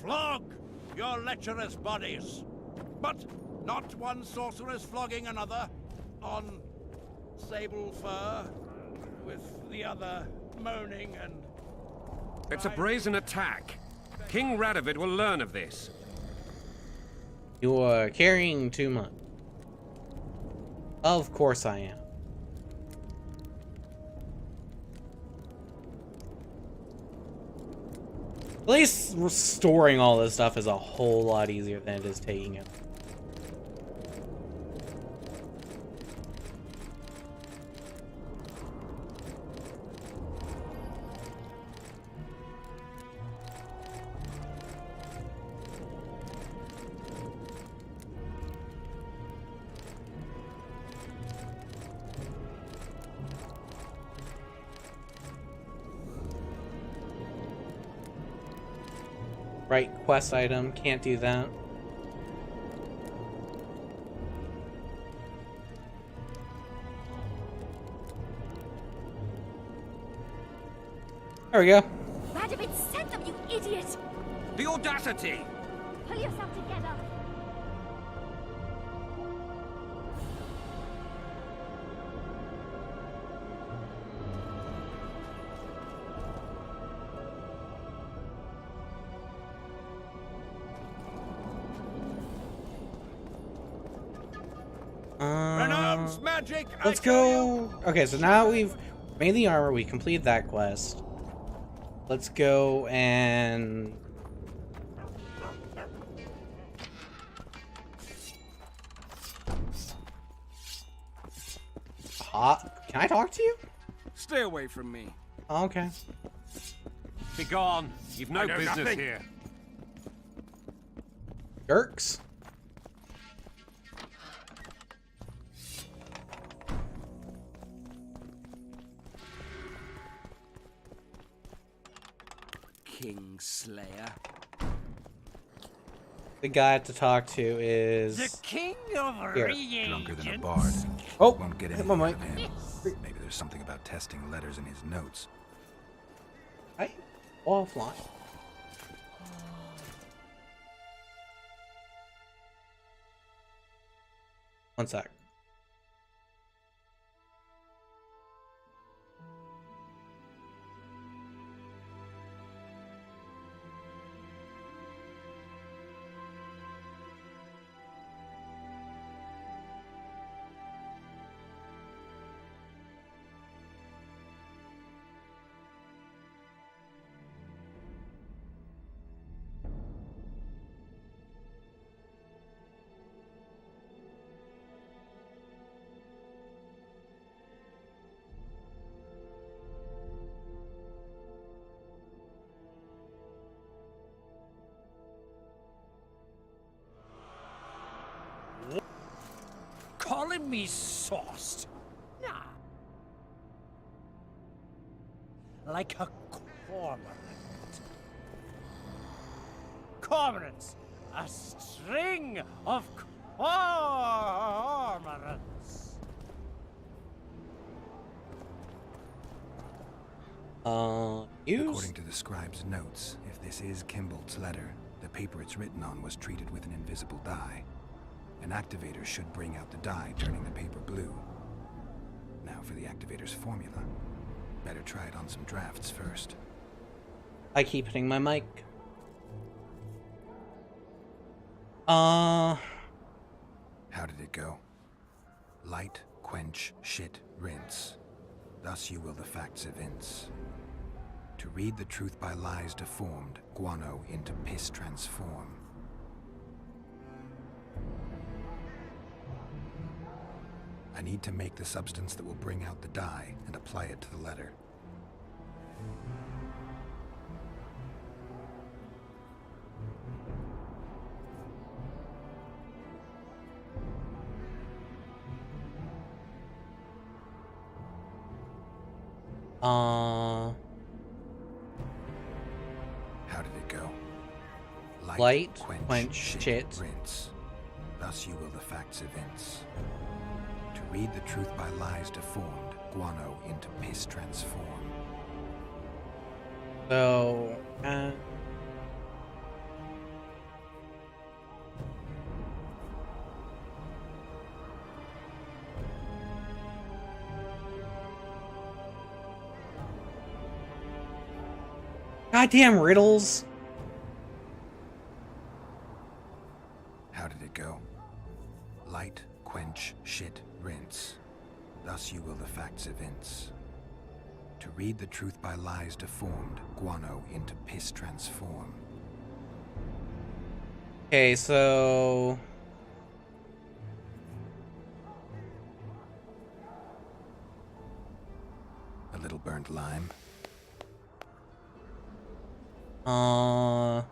Flog your lecherous bodies, but not one sorceress flogging another on sable fur, with the other moaning and... It's a brazen attack. King Radovid will learn of this. You are carrying too much. Of course I am. At least restoring all this stuff is a whole lot easier than it is taking it. Right, quest item, can't do that. There we go. Radovid sent them, you idiot! The audacity! Pull yourself together. Renounce magic! Let's go. Okay, so now we've made the armor. We completed that quest. Let's go and... Can I talk to you? Stay away from me. Okay. Be gone. You've no business nothing. here. Jerks. Kingslayer. The guy I have to talk to is... The king of Here. Drunker than a bard. Oh, Won't get hit anything my out mic. of him. Maybe there's something about testing letters in his notes. Hi. Offline. One sec. Calling me sauced? Nah. Like a cormorant. Cormorants! A string of cormorants! Use? According to the scribe's notes, if this is Kimbold's letter, the paper it's written on was treated with an invisible dye. An activator should bring out the dye, turning the paper blue. Now for the activator's formula. Better try it on some drafts first. I keep hitting my mic. How did it go? Light, quench, shit, rinse. Thus you will the facts evince. To read the truth by lies deformed, guano into piss transform. I need to make the substance that will bring out the dye and apply it to the letter. How did it go? Light, quench, shit. Rinse. Thus you will the facts evince. To read the truth by lies deformed, guano into piss transform. So, Goddamn riddles. How did it go? Light, quench, shit, rinse. Thus you will the facts evince. To read the truth by lies deformed, guano into piss transform. Okay, so... A little burnt lime. Uh... A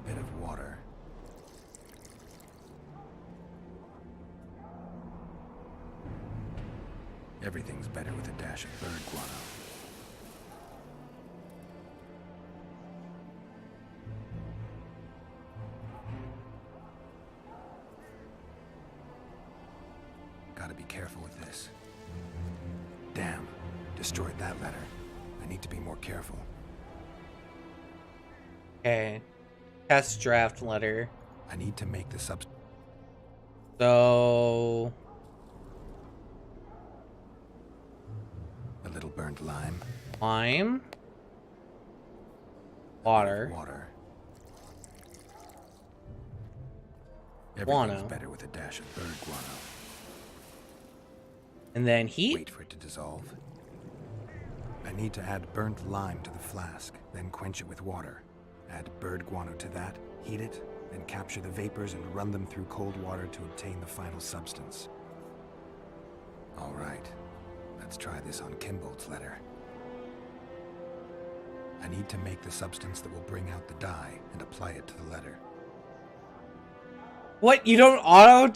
bit of water. Everything's better with a dash of bird guano. Gotta be careful with this. Damn, destroyed that letter. I need to be more careful. Okay. Test draft letter. I need to make the So... A little burnt lime. Lime. Water. Water. Guano. Everything's better with a dash of bird guano. And then heat. Wait for it to dissolve. I need to add burnt lime to the flask, then quench it with water. Add bird guano to that, heat it, then capture the vapors and run them through cold water to obtain the final substance. All right, let's try this on Kimbolt's letter. I need to make the substance that will bring out the dye and apply it to the letter. What? You don't auto...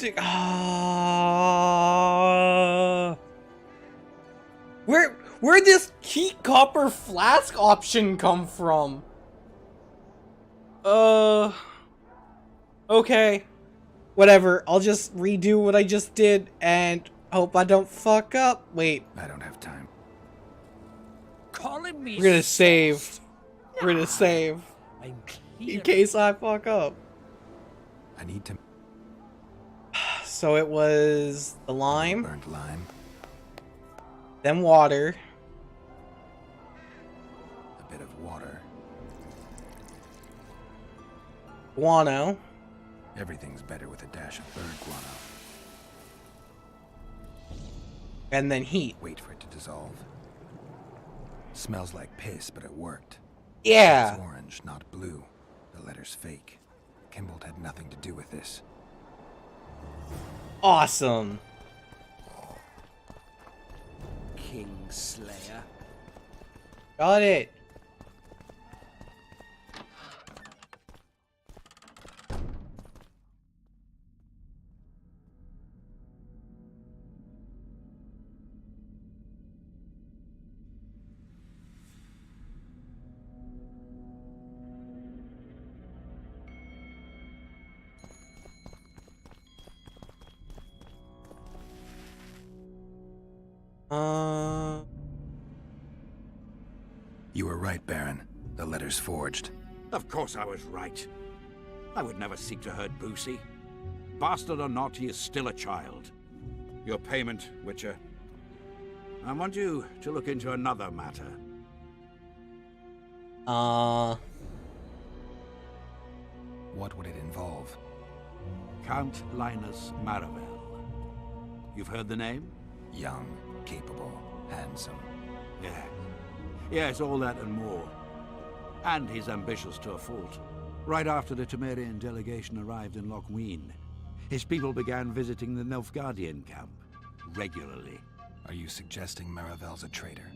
Where'd this heat copper flask option come from? Okay. Whatever. I'll just redo what I just did and hope I don't fuck up. Wait. I don't have time. Calling me We're gonna sauced? save. We're gonna save. I'm clear. In case I fuck up. I need to So it was the lime, burnt lime, then water. a bit of water. Guano. Everything's better with a dash of bird guano. And then heat. Wait for it to dissolve. Smells like piss, but it worked. Yeah. It's orange, not blue. The letter's fake. Kimbolt had nothing to do with this. Awesome. Kingslayer. Got it. You were right, Baron. The letter's forged. Of course I was right. I would never seek to hurt Boosie. Bastard or not, he is still a child. Your payment, Witcher. I want you to look into another matter. What would it involve? Count Linus Maravel. You've heard the name? Young, capable, handsome. Yeah. Yes, all that and more. And he's ambitious to a fault. Right after the Temerian delegation arrived in Loch Ween, his people began visiting the Nilfgaardian camp regularly. Are you suggesting Maravel's a traitor?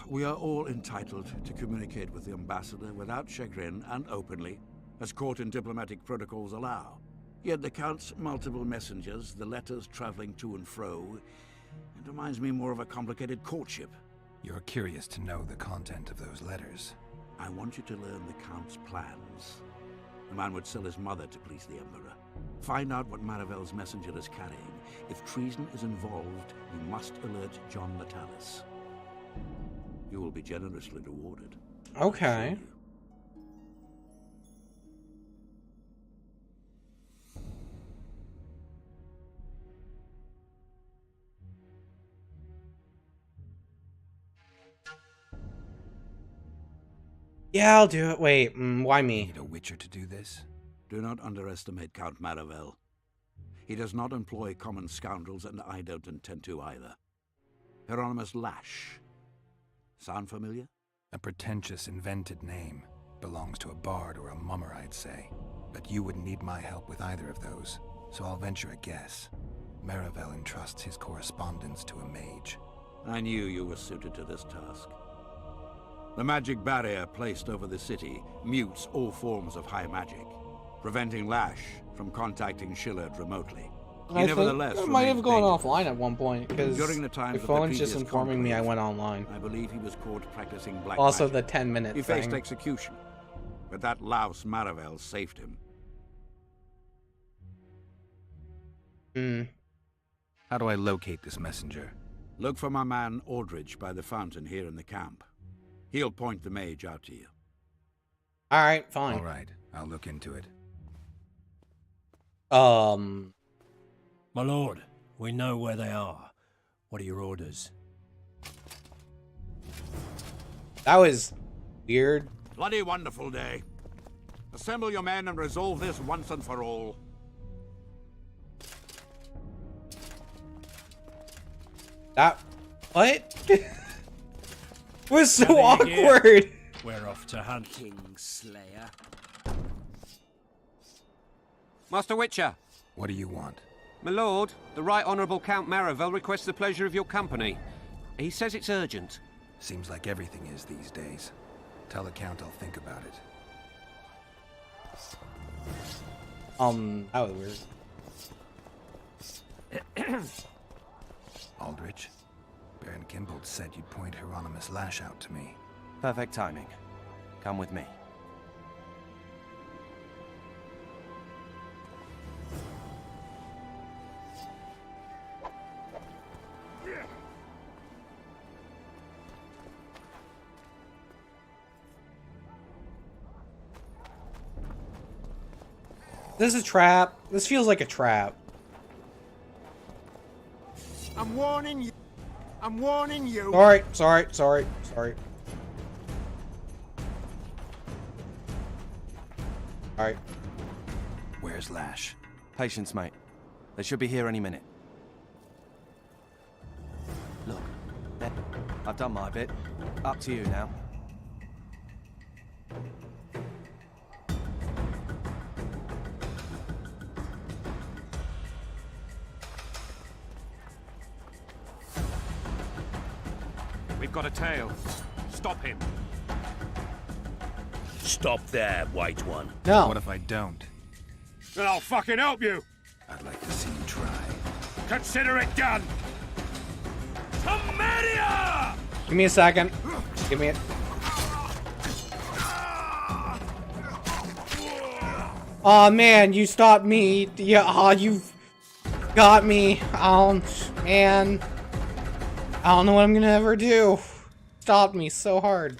We are all entitled to communicate with the ambassador without chagrin and openly, as court and diplomatic protocols allow. Yet the Count's multiple messengers, the letters traveling to and fro, it reminds me more of a complicated courtship. You're curious to know the content of those letters. I want you to learn the Count's plans. The man would sell his mother to please the Emperor. Find out what Maravel's messenger is carrying. If treason is involved, you must alert John Natalis. You will be generously rewarded. Okay. Yeah, I'll do it. Wait, why me? Need a witcher to do this? Do not underestimate Count Maravel. He does not employ common scoundrels, and I don't intend to either. Hieronymus Lash. Sound familiar? A pretentious, invented name. Belongs to a bard or a mummer, I'd say. But you wouldn't need my help with either of those, so I'll venture a guess. Maravel entrusts his correspondence to a mage. I knew you were suited to this task. The magic barrier placed over the city mutes all forms of high magic, preventing Lash from contacting Shillard remotely. He I nevertheless think I might have remains gone dangerous. offline at one point because During the time my of the phone's just previous informing me I conclave, went online. I believe he was caught practicing black Also, magic. the 10-minute He faced thing. execution, but that louse Maravel saved him. How do I locate this messenger? Look for my man Aldridge by the fountain here in the camp. He'll point the mage out to you. All right, fine. All right, I'll look into it. My lord, we know where they are. What are your orders? That was weird. Bloody wonderful day. Assemble your men and resolve this once and for all. That what? Was so Gather your gear. awkward. We're off to hunt. Kingslayer. Master Witcher. What do you want? My lord, the Right Honourable Count Maravel requests the pleasure of your company. He says it's urgent. Seems like everything is these days. Tell the Count I'll think about it. That was weird. Aldrich, Baron Kimbold said you'd point Hieronymus Lash out to me. Perfect timing. Come with me. This is a trap. This feels like a trap. I'm warning you. I'm warning you. Sorry. Alright. Where's Lash? Patience, mate. They should be here any minute. Look, I've done my bit. Up to you now. We've got a tail. Stop him. Stop there, White One. No. What if I don't? Then I'll fucking help you. I'd like to see you try. Consider it done. Tomaria! Give me a second. Give me it. Oh man, you stopped me. Yeah, oh, you've got me. Oh man. I don't know what I'm gonna ever do. Stopped me so hard.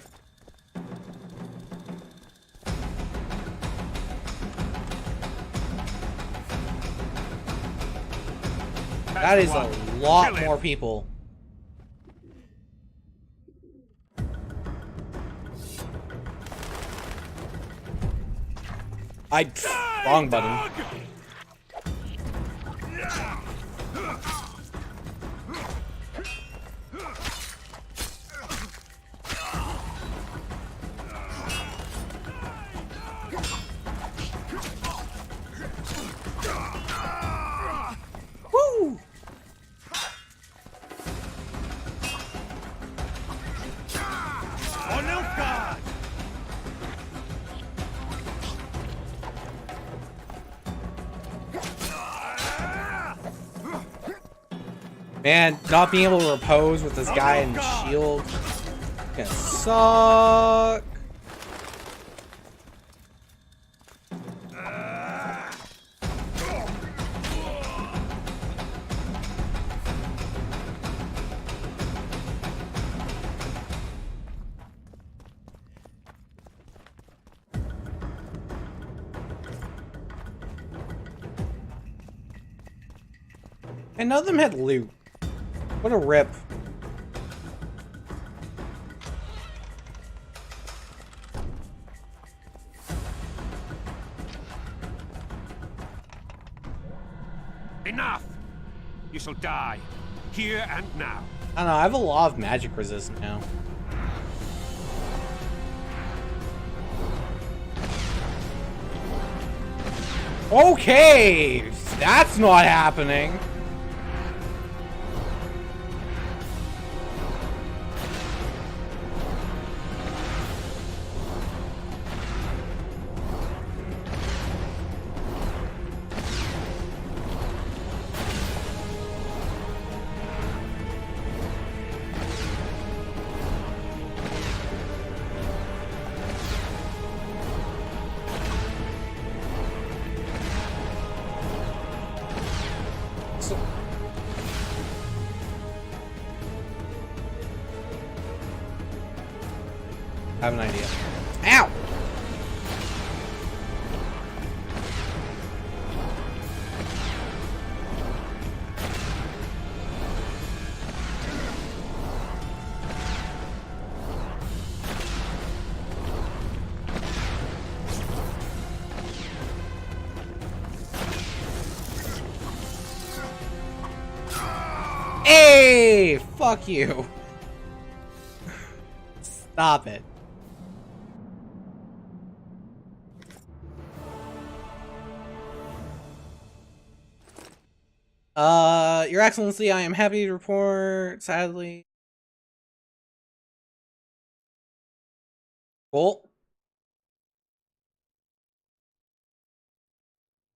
That is a lot more people. Wrong button. Woo! Man, not being able to repose with this guy in shield gonna suck. And none of them had loot. What a rip. You shall die. Here and now. I don't know, I have a lot of magic resist now. Okay! That's not happening! I have an idea. Ow! Hey! Fuck you. Stop it. Your Excellency, I am happy to report, sadly. Cool.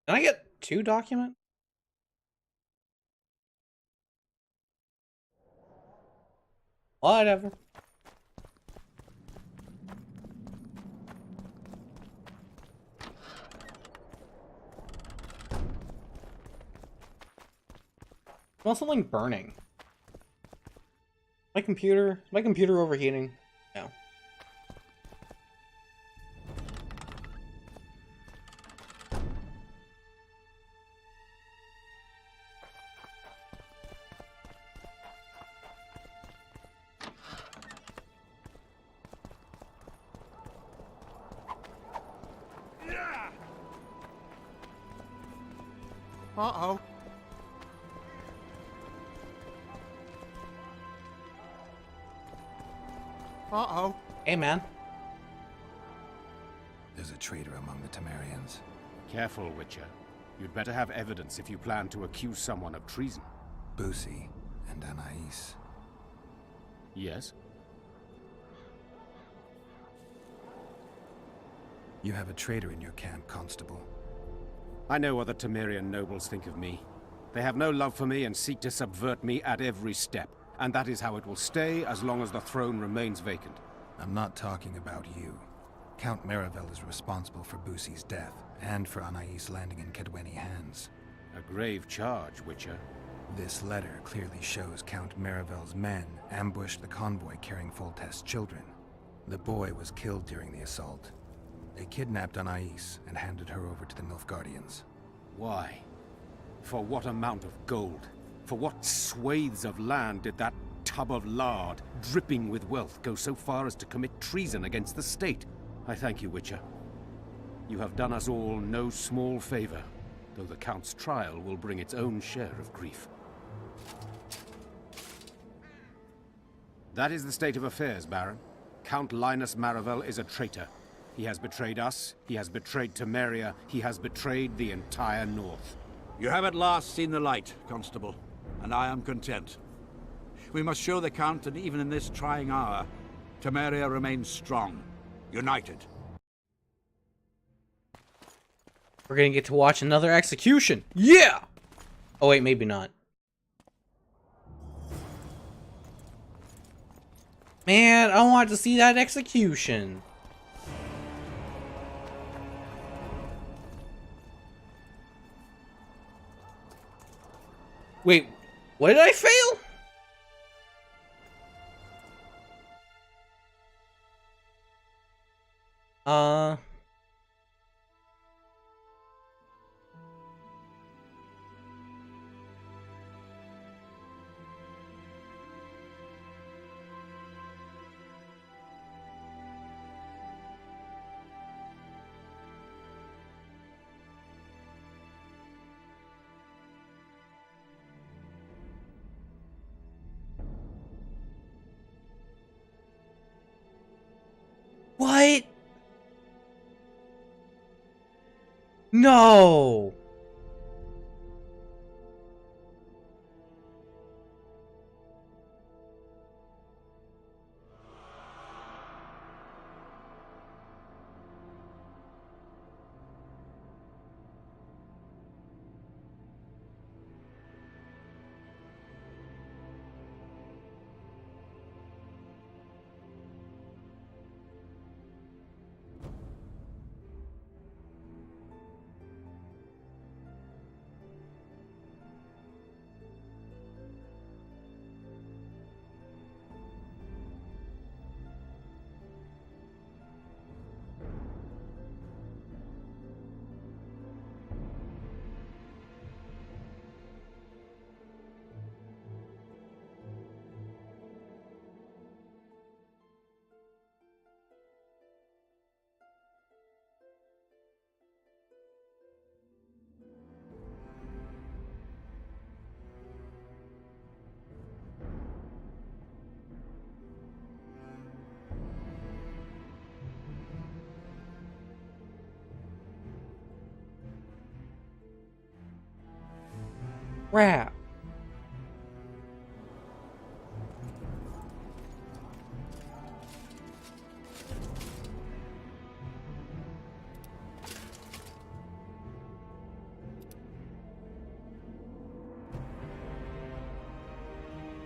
Can I get 2 documents? Whatever. I smell something burning. My computer overheating? No. Uh-oh. Uh-oh. Hey, man. There's a traitor among the Temerians. Careful, Witcher. You'd better have evidence if you plan to accuse someone of treason. Busi and Anais. Yes? You have a traitor in your camp, Constable. I know what the Temerian nobles think of me. They have no love for me and seek to subvert me at every step. And that is how it will stay as long as the throne remains vacant. I'm not talking about you. Count Maravel is responsible for Busi's death, and for Anais landing in Kedweni hands. A grave charge, Witcher. This letter clearly shows Count Maravel's men ambushed the convoy carrying Foltest's children. The boy was killed during the assault. They kidnapped Anais and handed her over to the Nilfgaardians. Why? For what amount of gold? For what swathes of land did that tub of lard, dripping with wealth, go so far as to commit treason against the state? I thank you, Witcher. You have done us all no small favor, though the Count's trial will bring its own share of grief. That is the state of affairs, Baron. Count Linus Maravel is a traitor. He has betrayed us, he has betrayed Temeria, he has betrayed the entire North. You have at last seen the light, Constable, and I am content. We must show the Count that even in this trying hour, Temeria remains strong, united. We're gonna get to watch another execution. Yeah! Oh wait, maybe not. Man, I want to see that execution. Wait, what did I fail? What? No. Crap.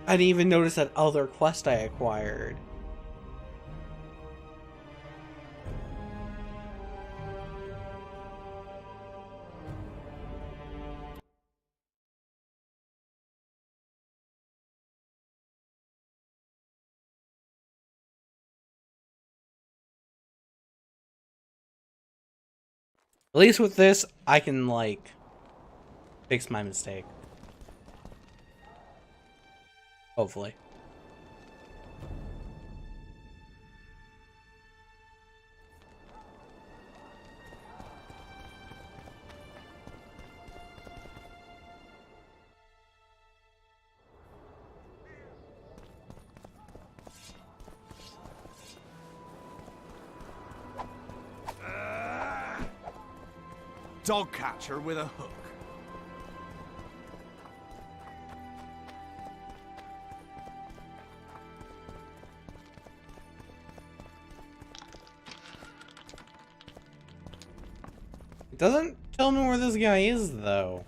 I didn't even notice that other quest I acquired. At least with this, I can, like, fix my mistake. Hopefully. Dog catcher with a hook. It doesn't tell me where this guy is, though.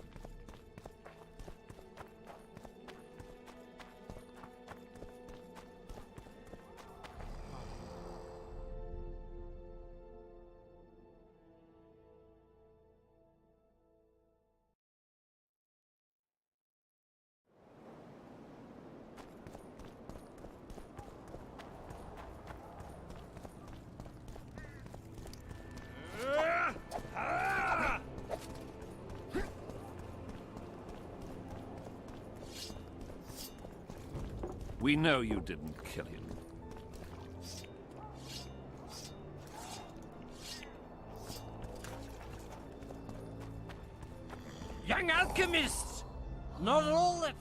We know you didn't kill him. Young alchemists! Not all that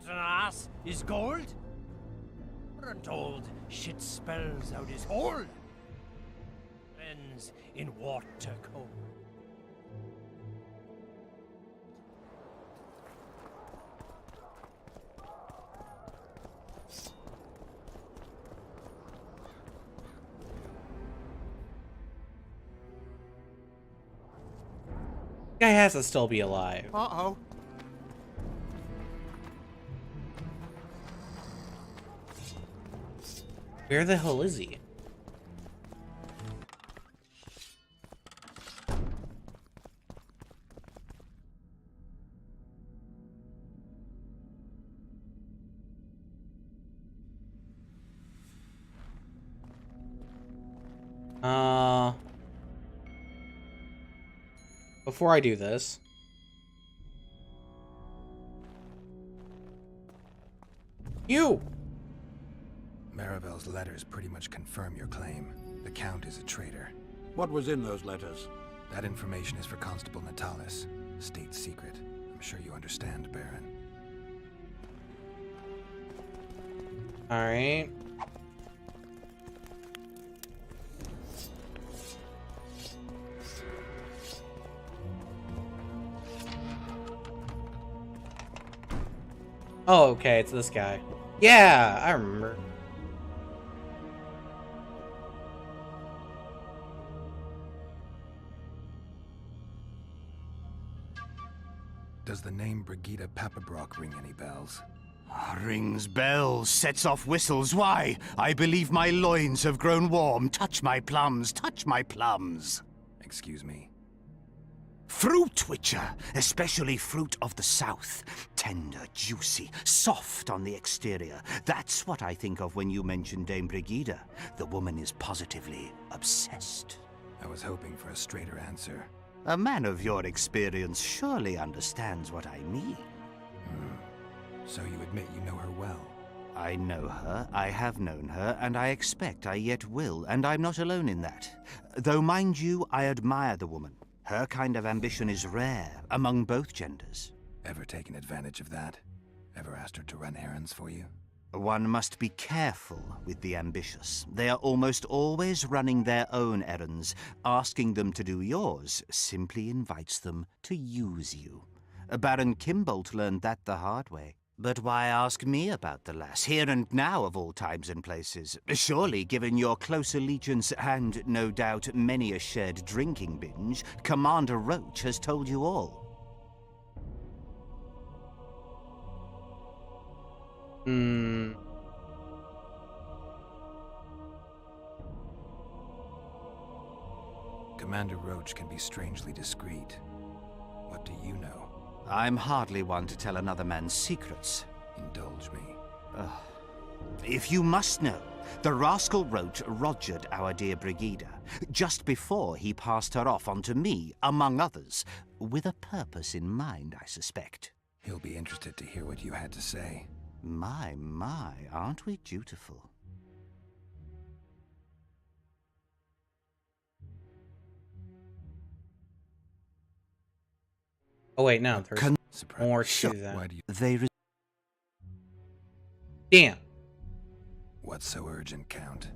an ass is gold. We're told shit spells out his hole. Ends in water cold. Guy has to still be alive. Uh-oh. Where the hell is he? Before I do this, you! Maribel's letters pretty much confirm your claim. The Count is a traitor. What was in those letters? That information is for Constable Natalis. State secret. I'm sure you understand, Baron. Alright. Oh, okay, it's this guy. Yeah, I remember. Does the name Brigida Papabrock ring any bells? Rings bells, sets off whistles. Why? I believe my loins have grown warm. Touch my plums, touch my plums. Excuse me. Fruit witcher, especially fruit of the south. Tender, juicy, soft on the exterior. That's what I think of when you mention Dame Brigida. The woman is positively obsessed. I was hoping for a straighter answer. A man of your experience surely understands what I mean. So you admit you know her well? I know her, I have known her, and I expect I yet will, and I'm not alone in that. Though, mind you, I admire the woman. Her kind of ambition is rare among both genders. Ever taken advantage of that? Ever asked her to run errands for you? One must be careful with the ambitious. They are almost always running their own errands. Asking them to do yours simply invites them to use you. Baron Kimbolt learned that the hard way. But why ask me about the lass, here and now of all times and places? Surely, given your close allegiance and, no doubt, many a shared drinking binge, Commander Roach has told you all. Commander Roach can be strangely discreet. What do you know? I'm hardly one to tell another man's secrets. Indulge me. If you must know, the rascal Roach rogered our dear Brigida, just before he passed her off onto me, among others, with a purpose in mind, I suspect. He'll be interested to hear what you had to say. My, aren't we dutiful? Oh wait, no, there's Surprise. more to that. Why do you... They Damn. What's so urgent, Count?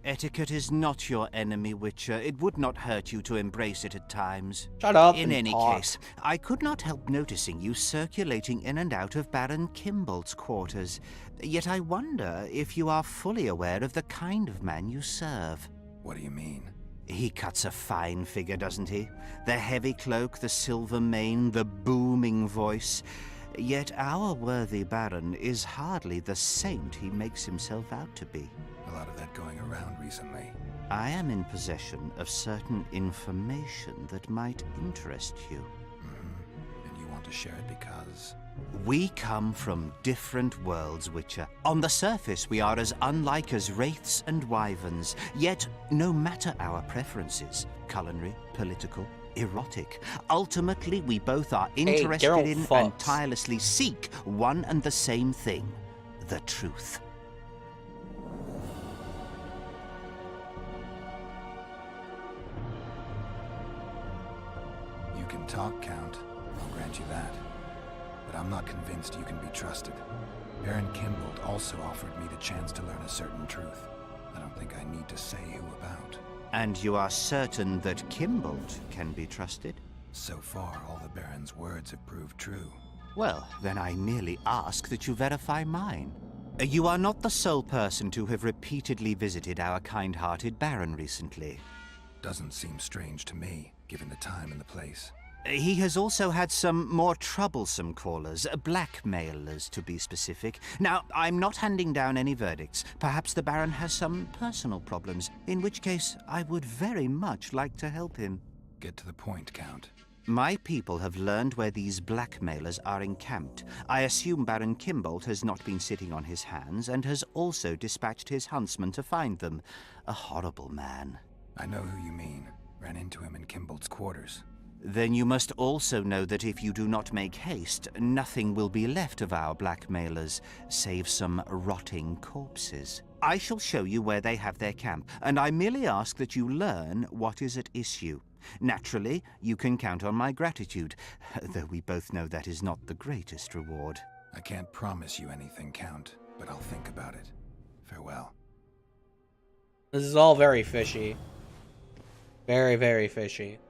Etiquette is not your enemy, Witcher. It would not hurt you to embrace it at times. Shut up In and any talk. case, I could not help noticing you circulating in and out of Baron Kimbolt's quarters. Yet I wonder if you are fully aware of the kind of man you serve. What do you mean? He cuts a fine figure, doesn't he? The heavy cloak, the silver mane, the booming voice. Yet our worthy Baron is hardly the saint he makes himself out to be. A lot of that going around recently. I am in possession of certain information that might interest you. And you want to share it because... We come from different worlds, Witcher. On the surface, we are as unlike as wraiths and wyverns. Yet, no matter our preferences, culinary, political, erotic, ultimately we both are interested Geralt in fucks. and tirelessly seek one and the same thing: the truth. You can talk, Count. I'll grant you that. But I'm not convinced you can be trusted. Baron Kimbolt also offered me the chance to learn a certain truth. I don't think I need to say who about. And you are certain that Kimbolt can be trusted? So far, all the Baron's words have proved true. Well, then I merely ask that you verify mine. You are not the sole person to have repeatedly visited our kind-hearted Baron recently. Doesn't seem strange to me, given the time and the place. He has also had some more troublesome callers, blackmailers to be specific. Now, I'm not handing down any verdicts. Perhaps the Baron has some personal problems, in which case I would very much like to help him. Get to the point, Count. My people have learned where these blackmailers are encamped. I assume Baron Kimbolt has not been sitting on his hands and has also dispatched his huntsman to find them. A horrible man. I know who you mean. Ran into him in Kimbolt's quarters. Then you must also know that if you do not make haste, nothing will be left of our blackmailers, save some rotting corpses. I shall show you where they have their camp, and I merely ask that you learn what is at issue. Naturally, you can count on my gratitude, though we both know that is not the greatest reward. I can't promise you anything, Count, but I'll think about it. Farewell. This is all very fishy. Very, very fishy.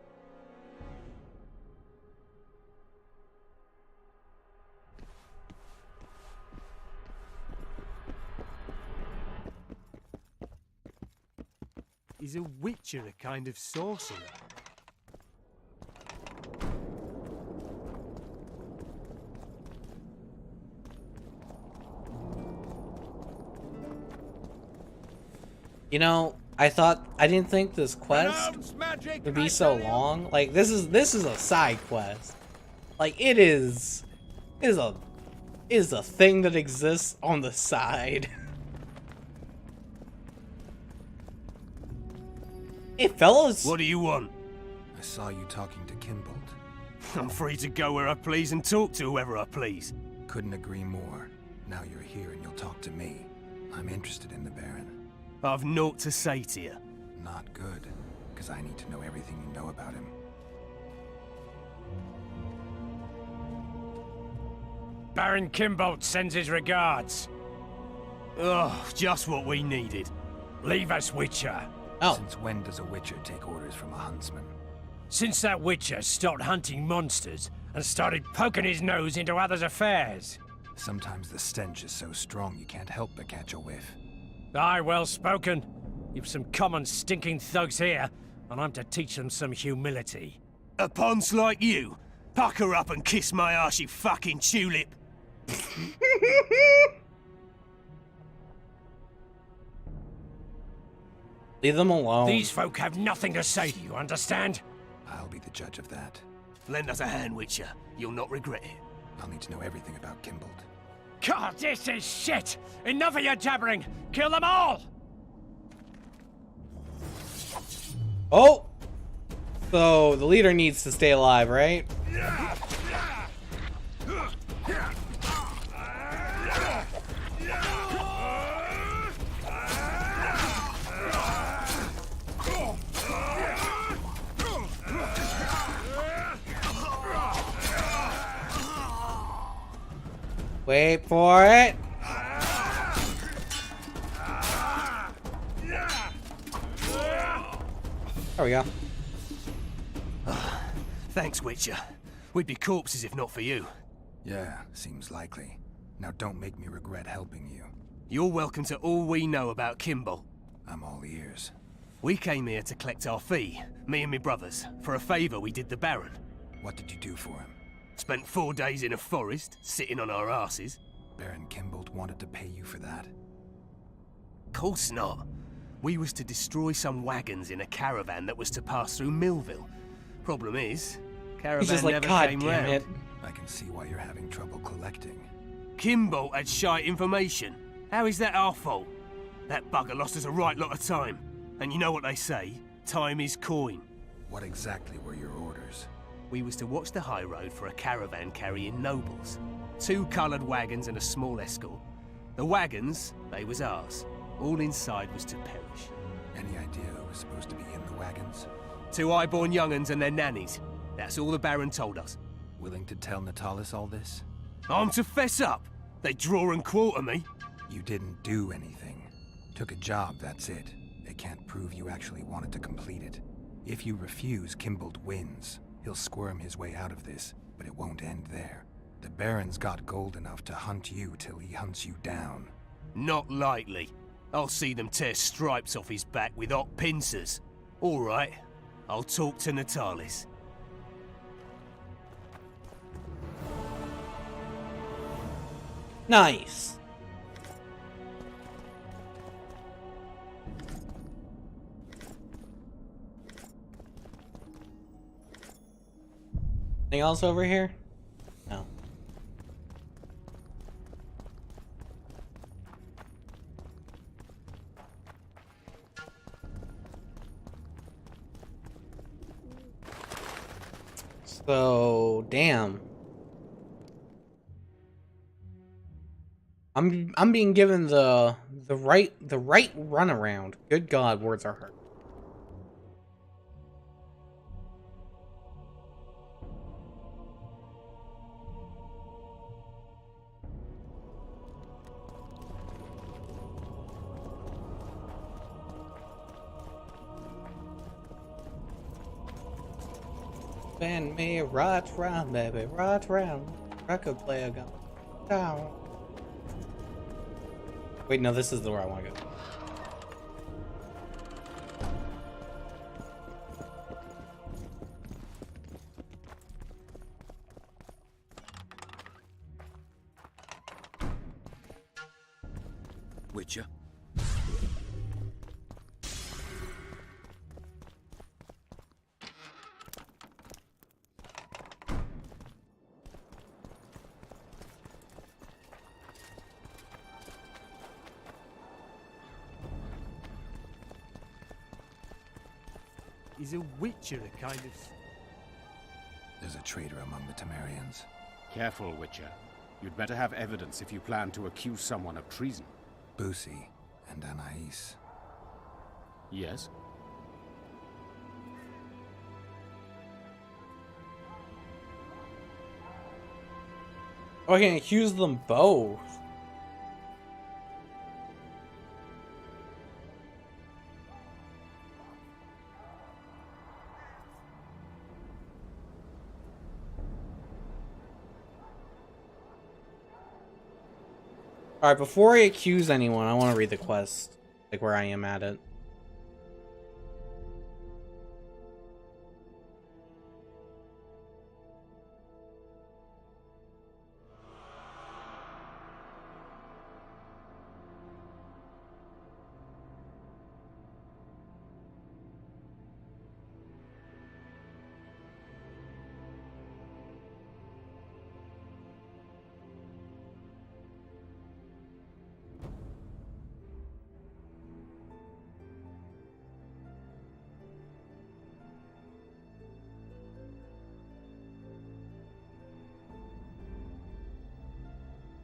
Is a witcher a kind of sorcerer? You know, I didn't think this quest would be so long. Like this is a side quest. Like it is a thing that exists on the side. Hey fellas. What do you want? I saw you talking to Kimbold. I'm free to go where I please and talk to whoever I please. Couldn't agree more. Now you're here and you'll talk to me. I'm interested in the Baron. I've naught to say to you. Not good, because I need to know everything you know about him. Baron Kimbold sends his regards. Oh, just what we needed. Leave us, Witcher. Oh. Since when does a Witcher take orders from a huntsman? Since that Witcher stopped hunting monsters and started poking his nose into others' affairs. Sometimes the stench is so strong you can't help but catch a whiff. Aye, well spoken. You've some common stinking thugs here, and I'm to teach them some humility. A ponce like you? Pucker up and kiss my arse, you fucking tulip. Leave them alone. These folk have nothing to say to you, understand? I'll be the judge of that. Lend us a hand, Witcher. You'll not regret it. I'll need to know everything about Kimbold. God, this is shit! Enough of your jabbering! Kill them all! Oh! So, the leader needs to stay alive, right? Wait for it. There we go. Thanks, Witcher. We'd be corpses if not for you. Yeah, seems likely. Now don't make me regret helping you. You're welcome to all we know about Kimball. I'm all ears. We came here to collect our fee, me and me brothers, for a favour we did the Baron. What did you do for him? Spent 4 days in a forest, sitting on our asses. Baron Kimbold wanted to pay you for that? Course not. We was to destroy some wagons in a caravan that was to pass through Millville. Problem is, caravan He's just like, never God came damn round. it. I can see why you're having trouble collecting. Kimbold had shite information. How is that our fault? That bugger lost us a right lot of time. And you know what they say, time is coin. What exactly were your orders? We was to watch the high road for a caravan carrying nobles. 2 coloured wagons and a small escort. The wagons, they was ours. All inside was to perish. Any idea who was supposed to be in the wagons? 2 high-born young'uns and their nannies. That's all the Baron told us. Willing to tell Natalis all this? I'm to fess up. They draw and quarter me. You didn't do anything. Took a job, that's it. They can't prove you actually wanted to complete it. If you refuse, Kimbold wins. He'll squirm his way out of this, but it won't end there. The Baron's got gold enough to hunt you till he hunts you down. Not likely. I'll see them tear stripes off his back with hot pincers. All right, I'll talk to Natalis. Nice. Anything else over here? No. So, damn. I'm being given the right runaround. Good God, words are hard. Spin me right round, baby, right round. Record player going down. Wait, no, this is the where I want to go. Witcher. Is a Witcher a kind of... There's a traitor among the Temerians. Careful, Witcher. You'd better have evidence if you plan to accuse someone of treason. Busi and Anais. Yes? Oh, I can accuse them both. Alright, before I accuse anyone, I want to read the quest. Like, where I am at it.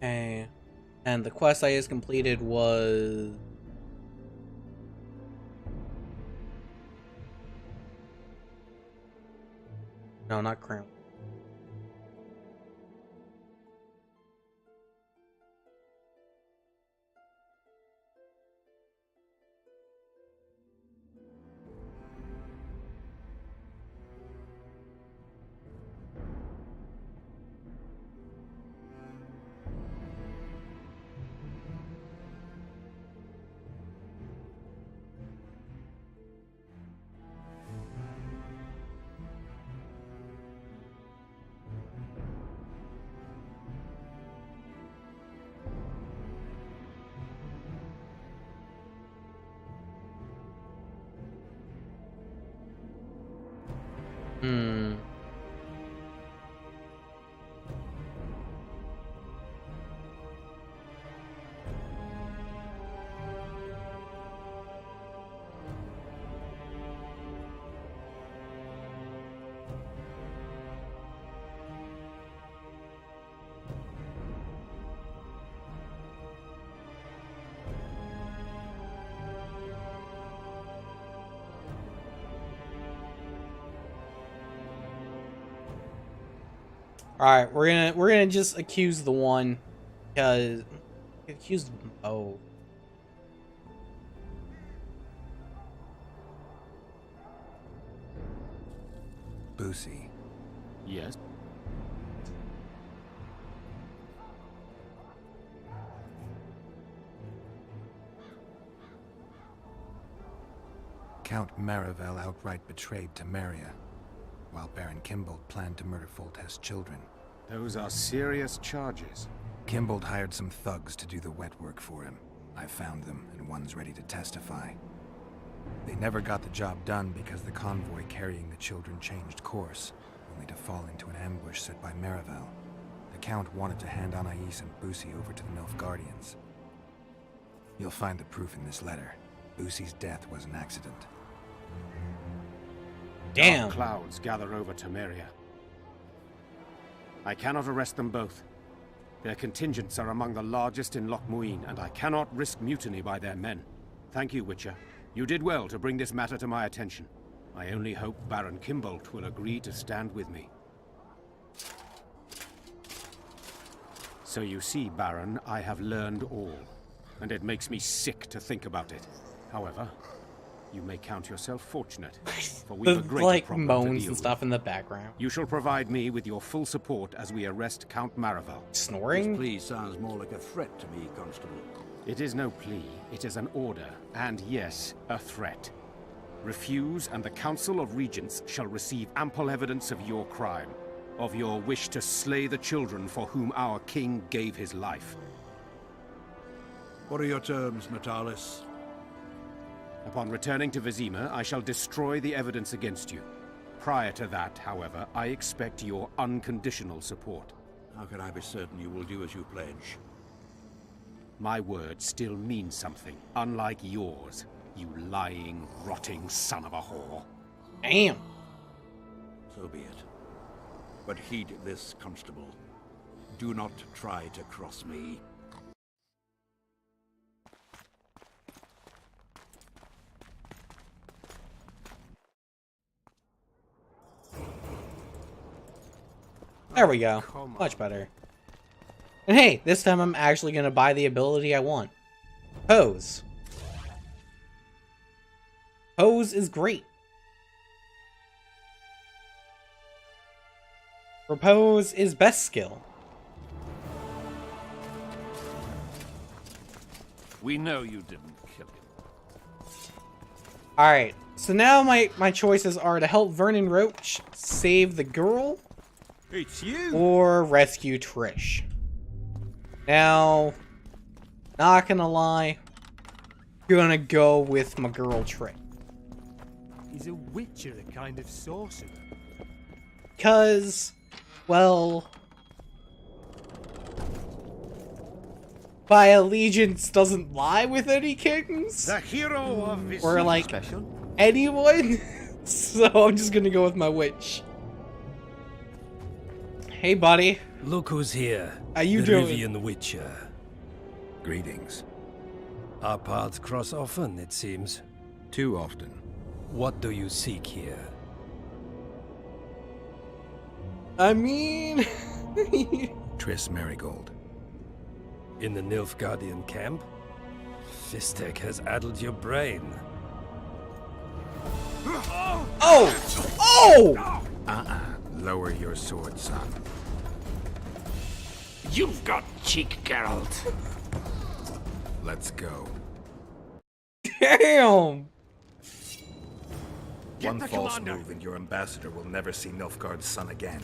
Okay. And the quest I just completed was... No, not Crown. Hmm. Alright, we're gonna just accuse the one, because accuse them both. Busi. Yes? Count Marivel outright betrayed Temeria, while Baron Kimbold planned to murder Foltest's children. Those are serious charges. Kimbold hired some thugs to do the wet work for him. I found them, and one's ready to testify. They never got the job done because the convoy carrying the children changed course, only to fall into an ambush set by Marivel. The Count wanted to hand Anais and Busi over to the Nilfgaardians. You'll find the proof in this letter. Busi's death was an accident. Damn. Dark clouds gather over Temeria. I cannot arrest them both. Their contingents are among the largest in Loch Muin, and I cannot risk mutiny by their men. Thank you, Witcher. You did well to bring this matter to my attention. I only hope Baron Kimbold will agree to stand with me. So you see, Baron, I have learned all, and it makes me sick to think about it. However, you may count yourself fortunate, for we've a The greater like problem to moans deal and stuff in the background. You shall provide me with your full support as we arrest Count Marivel. Snoring? This plea sounds more like a threat to me, Constable. It is no plea, it is an order, and yes, a threat. Refuse, and the Council of Regents shall receive ample evidence of your crime, of your wish to slay the children for whom our king gave his life. What are your terms, Natalis? Upon returning to Vizima, I shall destroy the evidence against you. Prior to that, however, I expect your unconditional support. How can I be certain you will do as you pledge? My word still means something, unlike yours, you lying, rotting son of a whore. Damn. So be it. But heed this, Constable. Do not try to cross me. There we go. Much better. And hey, this time I'm actually gonna buy the ability I want. Pose. Pose is great. Propose is best skill. We know you didn't kill him. Alright, so now my choices are to help Vernon Roach save the girl, It's you! or rescue Trish. Now, not gonna lie, gonna go with my girl Trish. Is a witcher a kind of sorcerer? Cause, well, my allegiance doesn't lie with any kings, The hero of Vizima. or like Special? anyone, so I'm just gonna go with my witch. Hey buddy, Look who's here. how you the doing? Rivian Witcher. Greetings. Our paths cross often, it seems. Too often. What do you seek here? I mean, Triss Marigold. In the Nilfgaardian camp? Fistek has addled your brain. oh! Lower your sword, son. You've got cheek, Geralt. Let's go. Damn! One false move and your ambassador will never see Nilfgaard's son again.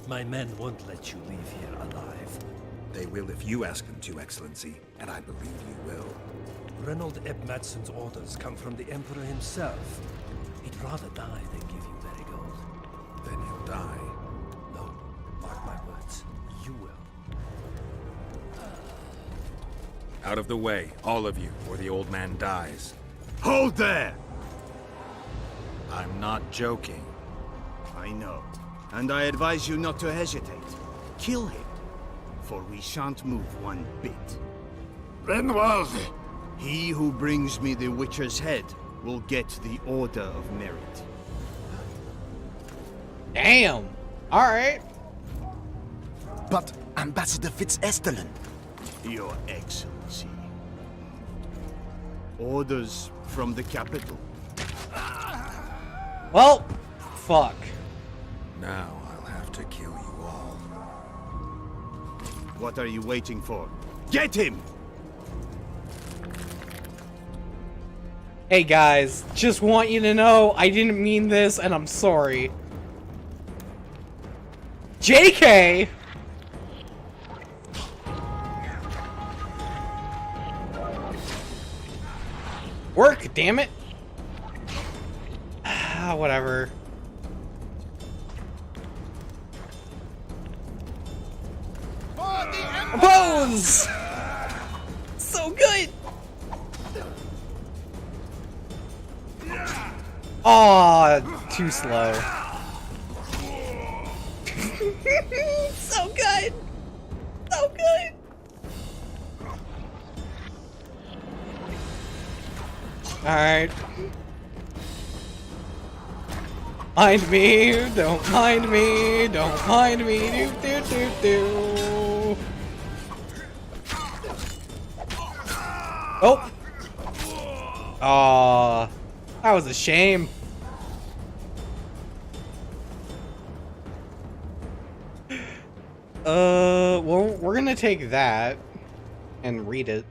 My men won't let you leave here alive. They will if you ask them to, Excellency, and I believe you will. Reynold Eb Madsen's orders come from the Emperor himself. He'd rather die than give you Marigold. Then he'll die. No, mark my words. You will. Out of the way, all of you, or the old man dies. Hold there! I'm not joking. I know. And I advise you not to hesitate. Kill him. For we shan't move one bit. Renwald! He who brings me the Witcher's head will get the Order of Merit. Damn! Alright. But Ambassador Fitzestelen. Your Excellency. Orders from the capital. Well, fuck. Now I'll have to kill you all. What are you waiting for? Get him! Hey guys, just want you to know I didn't mean this and I'm sorry. JK! Work, damn it! Ah, whatever. Pose! So good! Aw, too slow. So good! So good! Alright. Mind me, don't mind me, don't mind me, do do do do. Oh! Aw, that was a shame. Well, we're gonna take that and read it.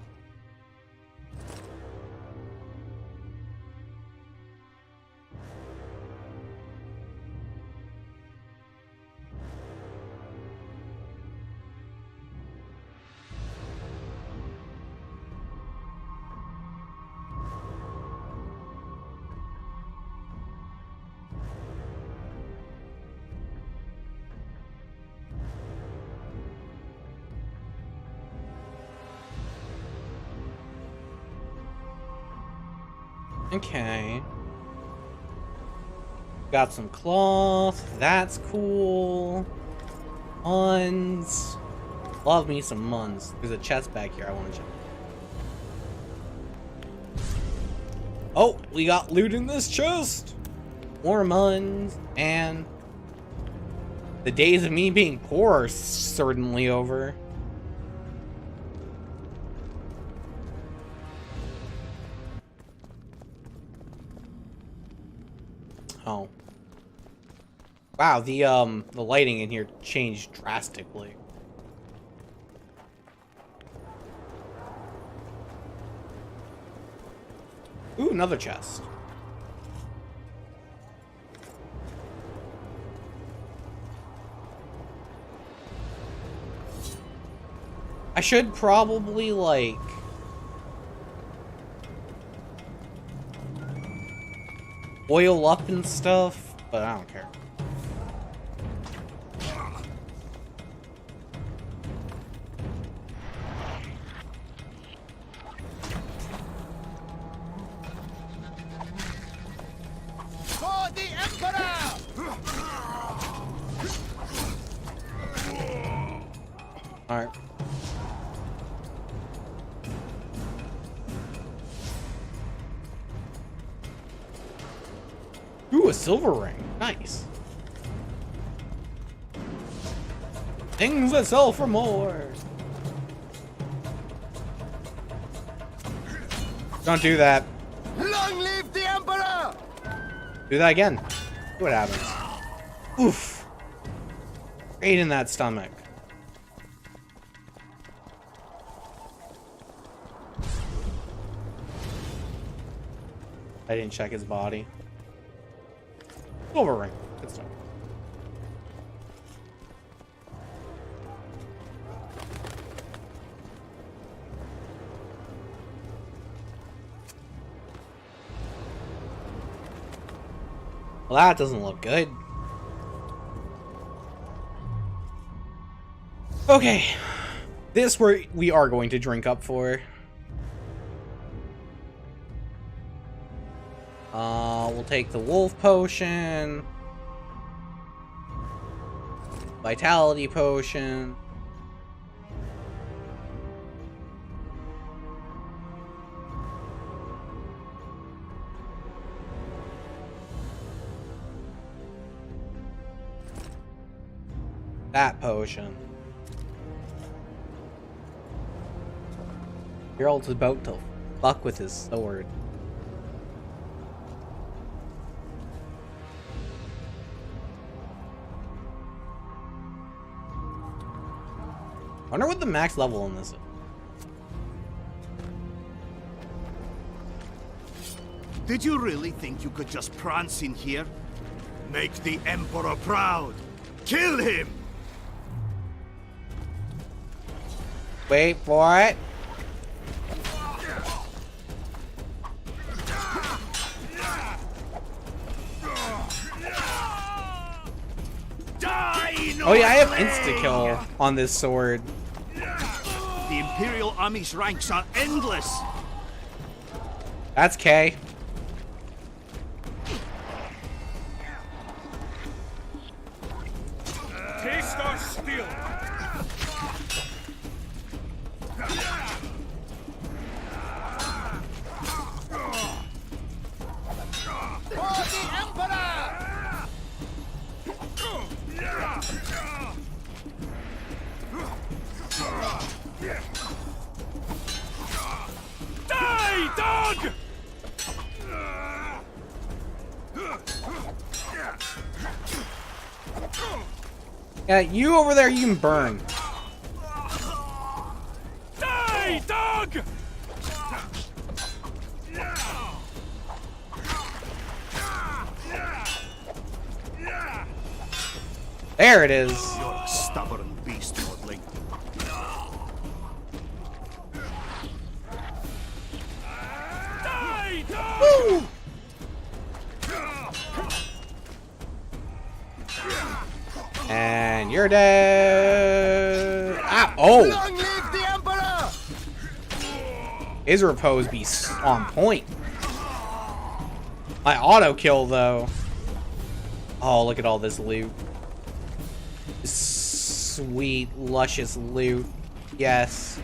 Okay. Got some cloth. That's cool. Muns. Love me some muns. There's a chest back here I want to check. Oh, we got loot in this chest. More muns. And the days of me being poor are certainly over. Oh. Wow, the lighting in here changed drastically. Ooh, another chest. I should probably, like, oil up and stuff, but I don't care. For the Emperor! Alright. Ooh, a silver ring. Nice. Things that sell for more. Don't do that. Long live the Emperor! Do that again. See what happens. Oof. Right in that stomach. I didn't check his body. Silver ring. Good stuff. Well, that doesn't look good. Okay. This we are going to drink up for. We'll take the wolf potion. Vitality potion. That potion. Geralt's about to fuck with his sword. I wonder what the max level on this is. Did you really think you could just prance in here? Make the Emperor proud! Kill him! Wait for it. Oh yeah, I have insta-kill on this sword. The Imperial Army's ranks are endless! That's K. Taste our steel! For the Emperor! Die, dog! Yeah, you over there, you can burn. Die, dog! There it is. You're a stubborn beast, Lordling. Die, dog! Woo! And you're dead. Ah, oh! Long live the Emperor! His repose be on point. My auto kill though. Oh, look at all this loot. Sweet, luscious loot. Yes.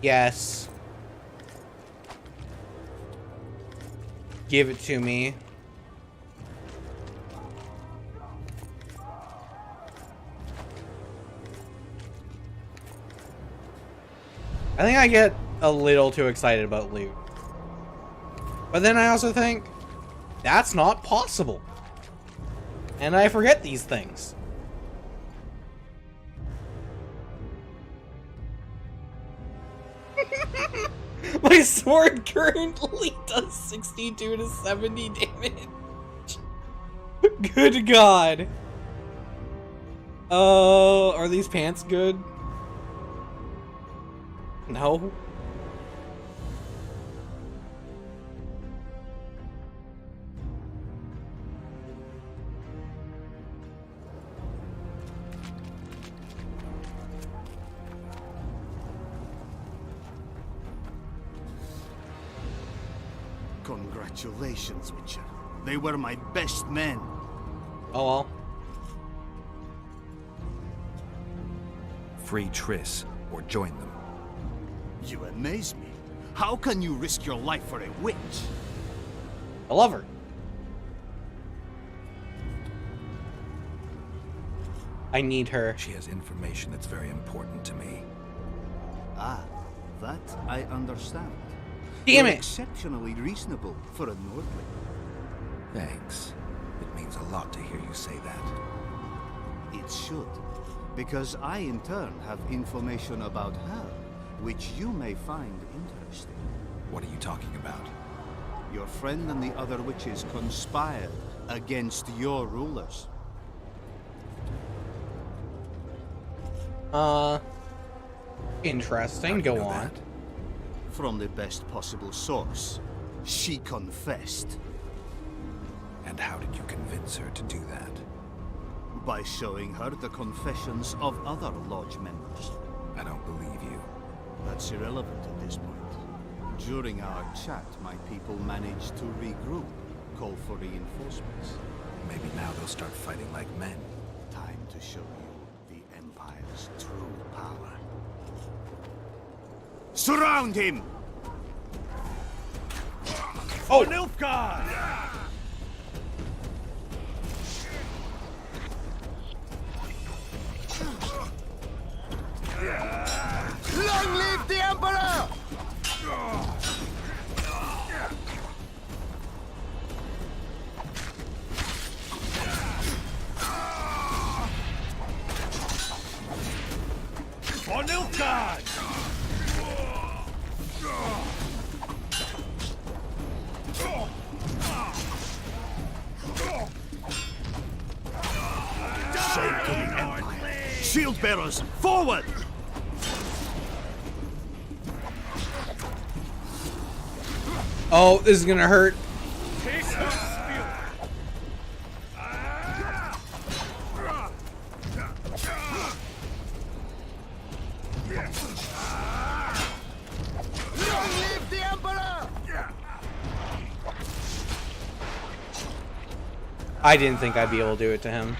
Yes. Give it to me. I think I get a little too excited about loot. But then I also think, that's not possible. And I forget these things. My sword currently does 62 to 70 damage. Good God. Oh, are these pants good? No. Congratulations, Witcher. They were my best men. Oh well. Free Triss, or join them. You amaze me. How can you risk your life for a witch? I love her. I need her. She has information that's very important to me. Ah, that I understand. Damn You're it! exceptionally reasonable for a Nordling. Thanks. It means a lot to hear you say that. It should, because I in turn have information about her, which you may find interesting. What are you talking about? Your friend and the other witches conspired against your rulers. Interesting. How do you Go know on. that? From the best possible source. She confessed. And how did you convince her to do that? By showing her the confessions of other lodge members. I don't believe you. That's irrelevant at this point. During our chat, my people managed to regroup, call for reinforcements. Maybe now they'll start fighting like men. Time to show you the Empire's true power. Surround him! Oh, Nilfgaard! Long live the Emperor! For Nilfgaard! Save to the Empire! Shield bearers, forward! Oh, this is gonna hurt. Taste the steel. Long live the Emperor! I didn't think I'd be able to do it to him.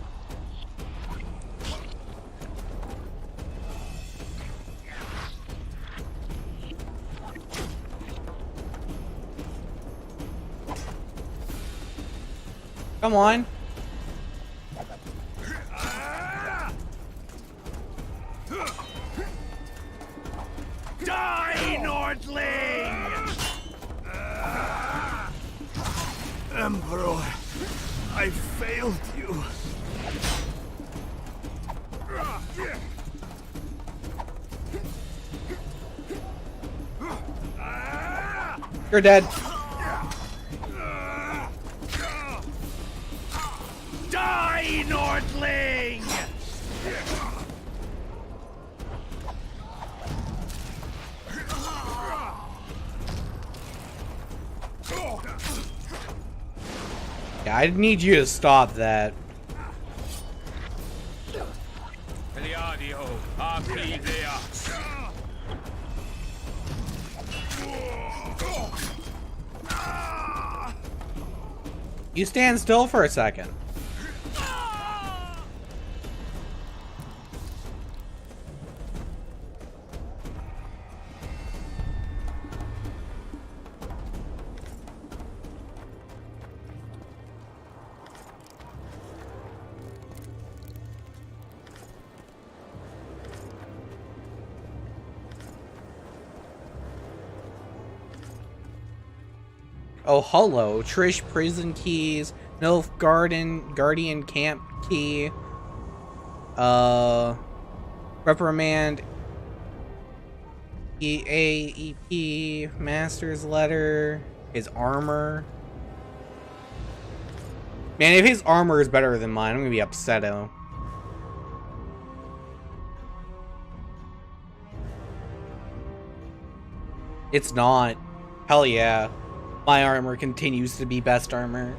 Come on. Die, Nordling! Emperor, I failed you. You're dead. Die, Nordling! Yeah, I need you to stop that. Peliadio, Arpidea. You stand still for a second. Oh, hello. Trish prison keys. Nilf guardian camp key. Reprimand. EAEP. Master's letter. His armor. Man, if his armor is better than mine, I'm gonna be upset-o. It's not. Hell yeah. My armor continues to be best armor.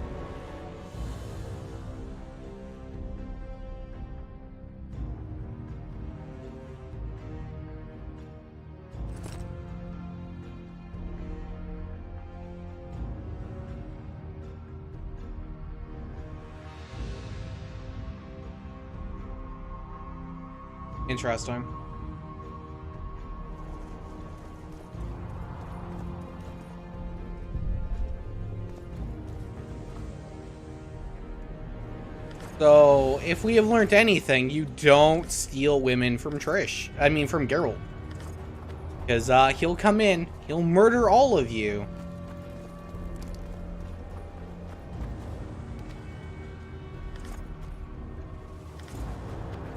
Interesting. So, if we have learned anything, you don't steal women from Trish. I mean, from Geralt. Because, he'll come in, he'll murder all of you.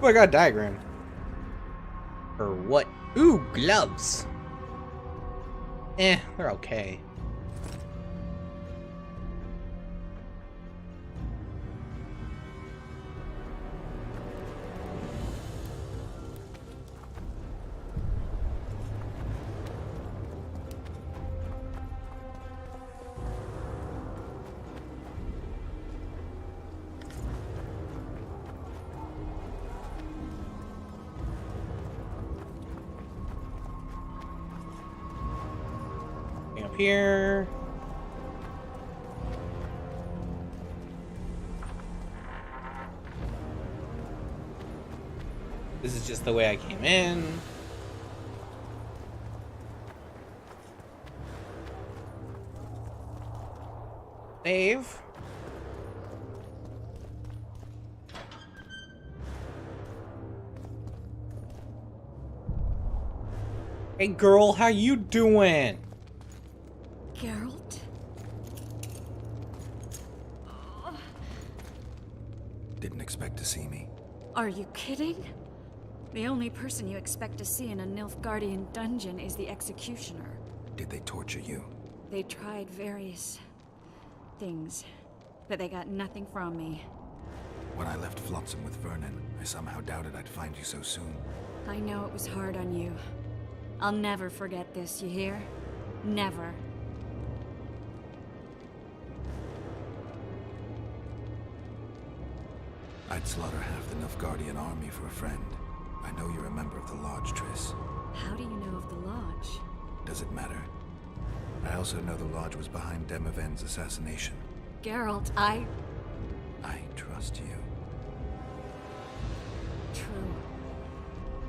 Oh, I got a diagram. Or what? Ooh, gloves. They're okay. Up here. This is just the way I came in. Save. Hey girl, how you doing? Geralt? Didn't expect to see me. Are you kidding? The only person you expect to see in a Nilfgaardian dungeon is the executioner. Did they torture you? They tried various things, but they got nothing from me. When I left Flotsam with Vernon, I somehow doubted I'd find you so soon. I know it was hard on you. I'll never forget this, you hear? Never. I'd slaughter half the Nilfgaardian army for a friend. I know you're a member of the Lodge, Triss. How do you know of the Lodge? Does it matter? I also know the Lodge was behind Demaven's assassination. Geralt, I trust you. True.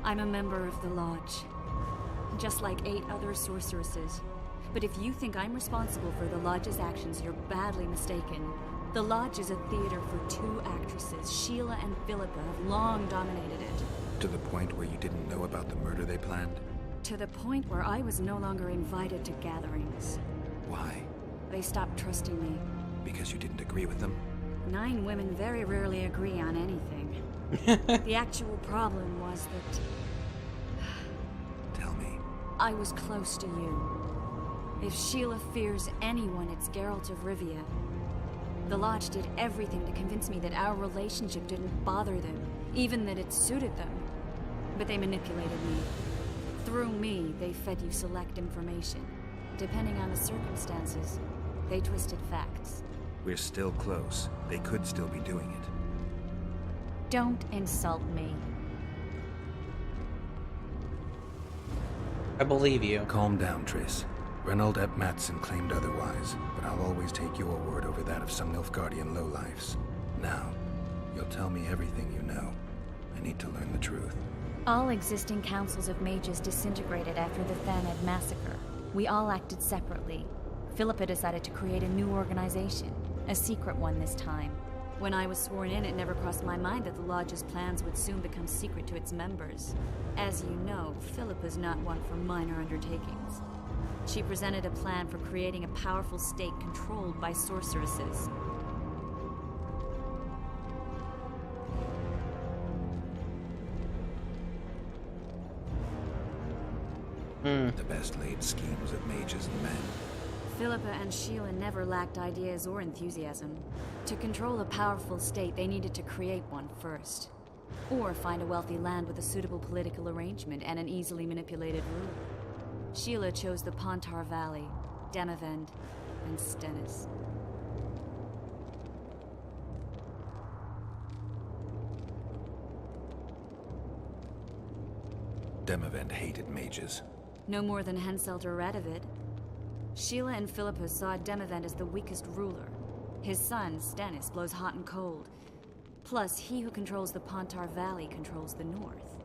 I'm a member of the Lodge. Just like 8 other sorceresses. But if you think I'm responsible for the Lodge's actions, you're badly mistaken. The Lodge is a theater for 2 actresses. Sheila and Philippa have long dominated it. To the point where you didn't know about the murder they planned? To the point where I was no longer invited to gatherings. Why? They stopped trusting me. Because you didn't agree with them? 9 women very rarely agree on anything. The actual problem was that... Tell me. I was close to you. If Sheila fears anyone, it's Geralt of Rivia. The Lodge did everything to convince me that our relationship didn't bother them, even that it suited them. But they manipulated me. Through me, they fed you select information. Depending on the circumstances, they twisted facts. We're still close. They could still be doing it. Don't insult me. I believe you. Calm down, Triss. Reynold Ep Matson claimed otherwise, but I'll always take your word over that of some Nilfgaardian lowlifes. Now, you'll tell me everything you know. I need to learn the truth. All existing councils of mages disintegrated after the Thaned massacre. We all acted separately. Philippa decided to create a new organization, a secret one this time. When I was sworn in, it never crossed my mind that the Lodge's plans would soon become secret to its members. As you know, Philippa's not one for minor undertakings. She presented a plan for creating a powerful state controlled by sorceresses. The best laid schemes of mages and men. Philippa and Sheila never lacked ideas or enthusiasm. To control a powerful state, they needed to create one first. Or find a wealthy land with a suitable political arrangement and an easily manipulated ruler. Sheila chose the Pontar Valley, Demavend, and Stennis. Demavend hated mages. No more than Henselt or Radovid. Sheila and Philippa saw Demavend as the weakest ruler. His son, Stennis, blows hot and cold. Plus, he who controls the Pontar Valley controls the north.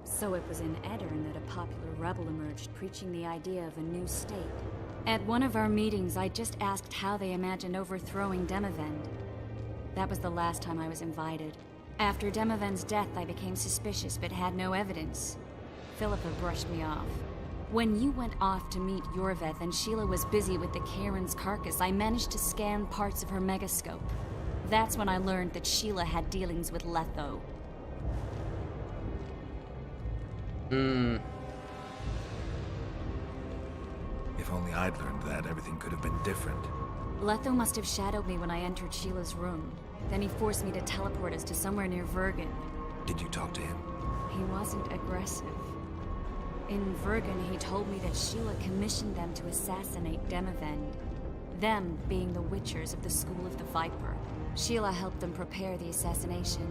So it was in Edirn that a popular rebel emerged, preaching the idea of a new state. At one of our meetings, I just asked how they imagined overthrowing Demavend. That was the last time I was invited. After Demavend's death, I became suspicious, but had no evidence. Philippa brushed me off. When you went off to meet Yorveth and Sheila was busy with the Karen's carcass, I managed to scan parts of her megascope. That's when I learned that Sheila had dealings with Letho. If only I'd learned that, everything could have been different. Letho must have shadowed me when I entered Sheila's room. Then he forced me to teleport us to somewhere near Vergen. Did you talk to him? He wasn't aggressive. In Vergen, he told me that Sheila commissioned them to assassinate Demavend. Them being the Witchers of the School of the Viper. Sheila helped them prepare the assassination.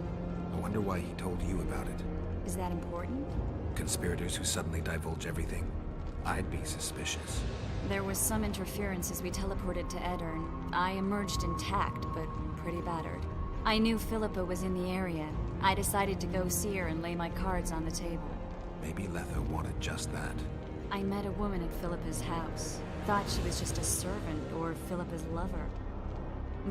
I wonder why he told you about it. Is that important? Conspirators who suddenly divulge everything. I'd be suspicious. There was some interference as we teleported to Edirn. I emerged intact, but pretty battered. I knew Philippa was in the area. I decided to go see her and lay my cards on the table. Maybe Letho wanted just that. I met a woman at Philippa's house. Thought she was just a servant or Philippa's lover.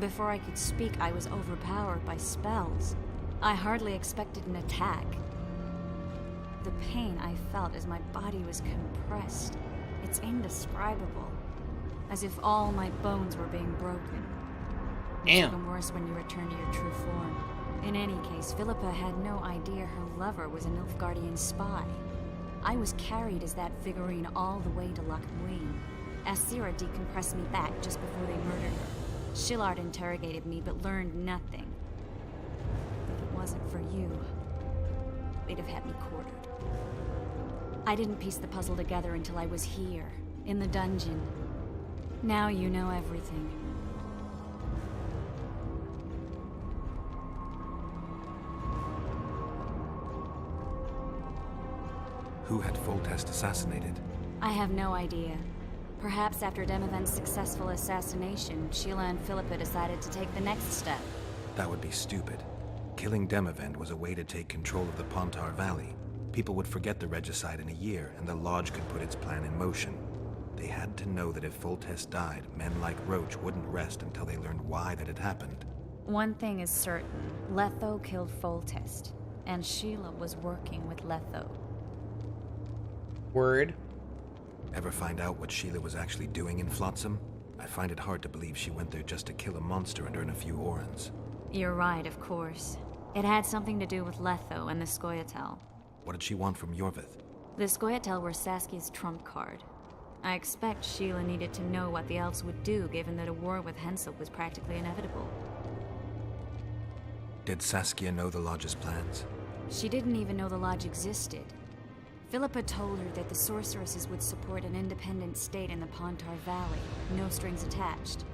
Before I could speak, I was overpowered by spells. I hardly expected an attack. The pain I felt as my body was compressed. It's indescribable. As if all my bones were being broken. It's even worse when you return to your true form. In any case, Philippa had no idea her lover was a Nilfgaardian spy. I was carried as that figurine all the way to Loch Muin. Asira decompressed me back just before they murdered her. Shillard interrogated me, but learned nothing. If it wasn't for you, they'd have had me quartered. I didn't piece the puzzle together until I was here, in the dungeon. Now you know everything. Who had Foltest assassinated? I have no idea. Perhaps after Demavend's successful assassination, Sheila and Philippa decided to take the next step. That would be stupid. Killing Demavend was a way to take control of the Pontar Valley. People would forget the regicide in a year, and the Lodge could put its plan in motion. They had to know that if Foltest died, men like Roach wouldn't rest until they learned why that had happened. One thing is certain. Letho killed Foltest, and Sheila was working with Letho. Word. Ever find out what Sheila was actually doing in Flotsam? I find it hard to believe she went there just to kill a monster and earn a few orans. You're right, of course. It had something to do with Letho and the Scoia'tael. What did she want from Yorveth? The Scoia'tael were Saskia's trump card. I expect Sheila needed to know what the elves would do, given that a war with Henselt was practically inevitable. Did Saskia know the Lodge's plans? She didn't even know the Lodge existed. Philippa told her that the sorceresses would support an independent state in the Pontar Valley, no strings attached.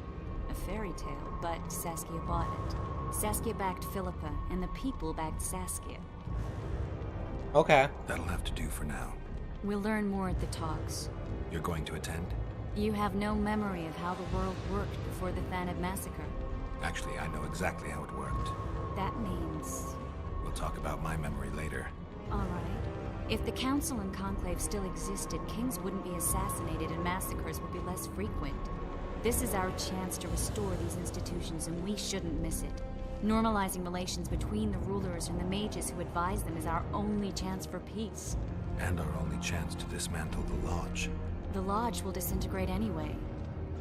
A fairy tale, but Saskia bought it. Saskia backed Philippa, and the people backed Saskia. Okay. That'll have to do for now. We'll learn more at the talks. You're going to attend? You have no memory of how the world worked before the Thanid massacre. Actually, I know exactly how it worked. That means... We'll talk about my memory later. Alright. If the Council and Conclave still existed, kings wouldn't be assassinated and massacres would be less frequent. This is our chance to restore these institutions, and we shouldn't miss it. Normalizing relations between the rulers and the mages who advise them is our only chance for peace. And our only chance to dismantle the Lodge. The Lodge will disintegrate anyway.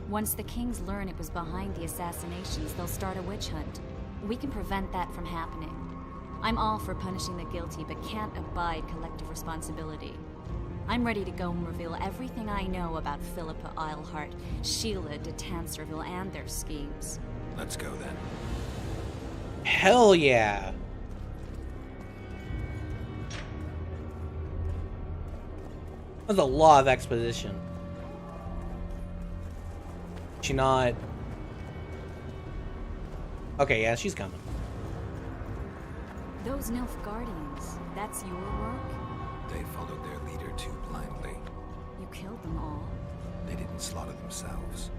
Once the kings learn it was behind the assassinations, they'll start a witch hunt. We can prevent that from happening. I'm all for punishing the guilty, but can't abide collective responsibility. I'm ready to go and reveal everything I know about Philippa Eilhart, Sheila de Tanserville, and their schemes. Let's go then. Hell yeah. That's a lot of exposition. She not... Okay, yeah, she's coming. Those Nilfgaardians, that's your work? They followed their leader too blindly. You killed them all. They didn't slaughter themselves.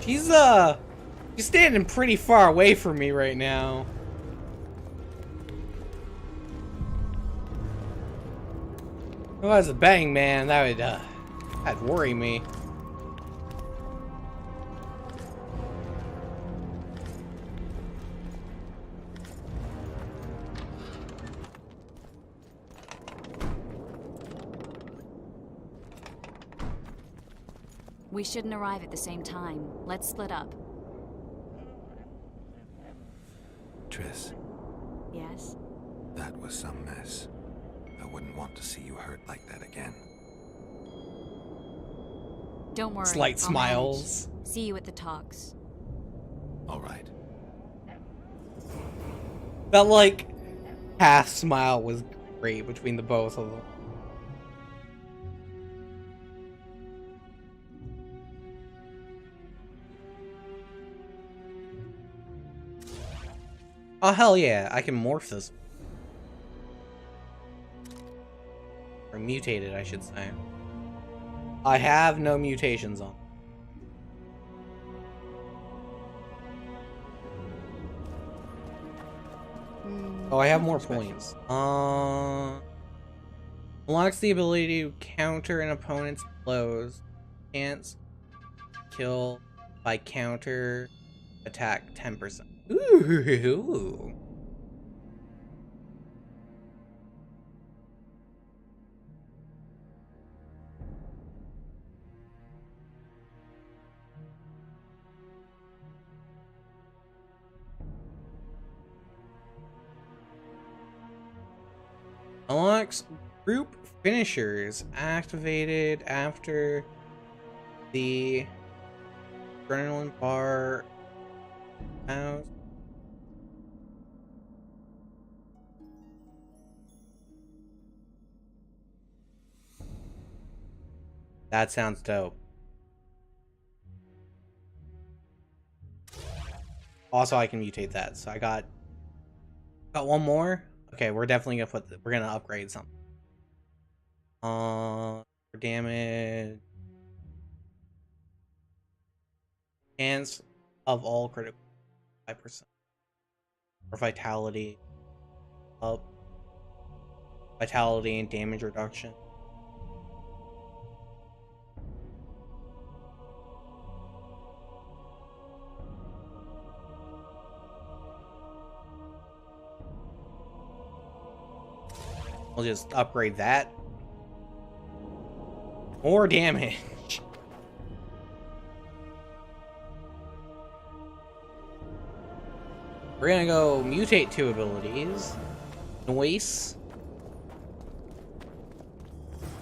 She's standing pretty far away from me right now. If I was a betting man, that'd worry me. We shouldn't arrive at the same time. Let's split up. Triss, Yes? that was some mess. I wouldn't want to see you hurt like that again. Don't worry. Slight I'll smiles. manage. See you at the talks. All right. That, like, half smile was great between the both of them. Oh, hell yeah, I can morph this. Or mutate it, I should say. I have no mutations on. Oh, I have more points. Unlocks the ability to counter an opponent's blows. Chance kill by counter attack 10%. Ooh. Unlocks group finishers activated after the adrenaline bar out. That sounds dope. Also, I can mutate that. So I got one more. Okay, we're definitely gonna we're gonna upgrade something. For damage, chance of all critical 5%. Or vitality up. Vitality and damage reduction. We'll just upgrade that. More damage. We're gonna go mutate 2 abilities. Noise.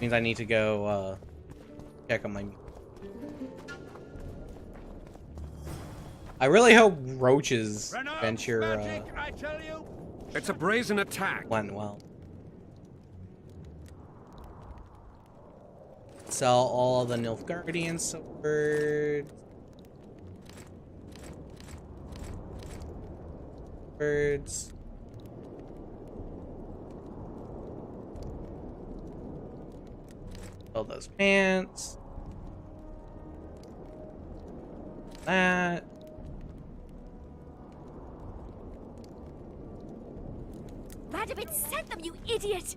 Means I need to go check on my. I really hope Roach's venture Magic, I tell you. It's a brazen attack. went well. Sell all of the Nilfgaardian swords. Words. Fill those pants. That. Radovich sent them, you idiot!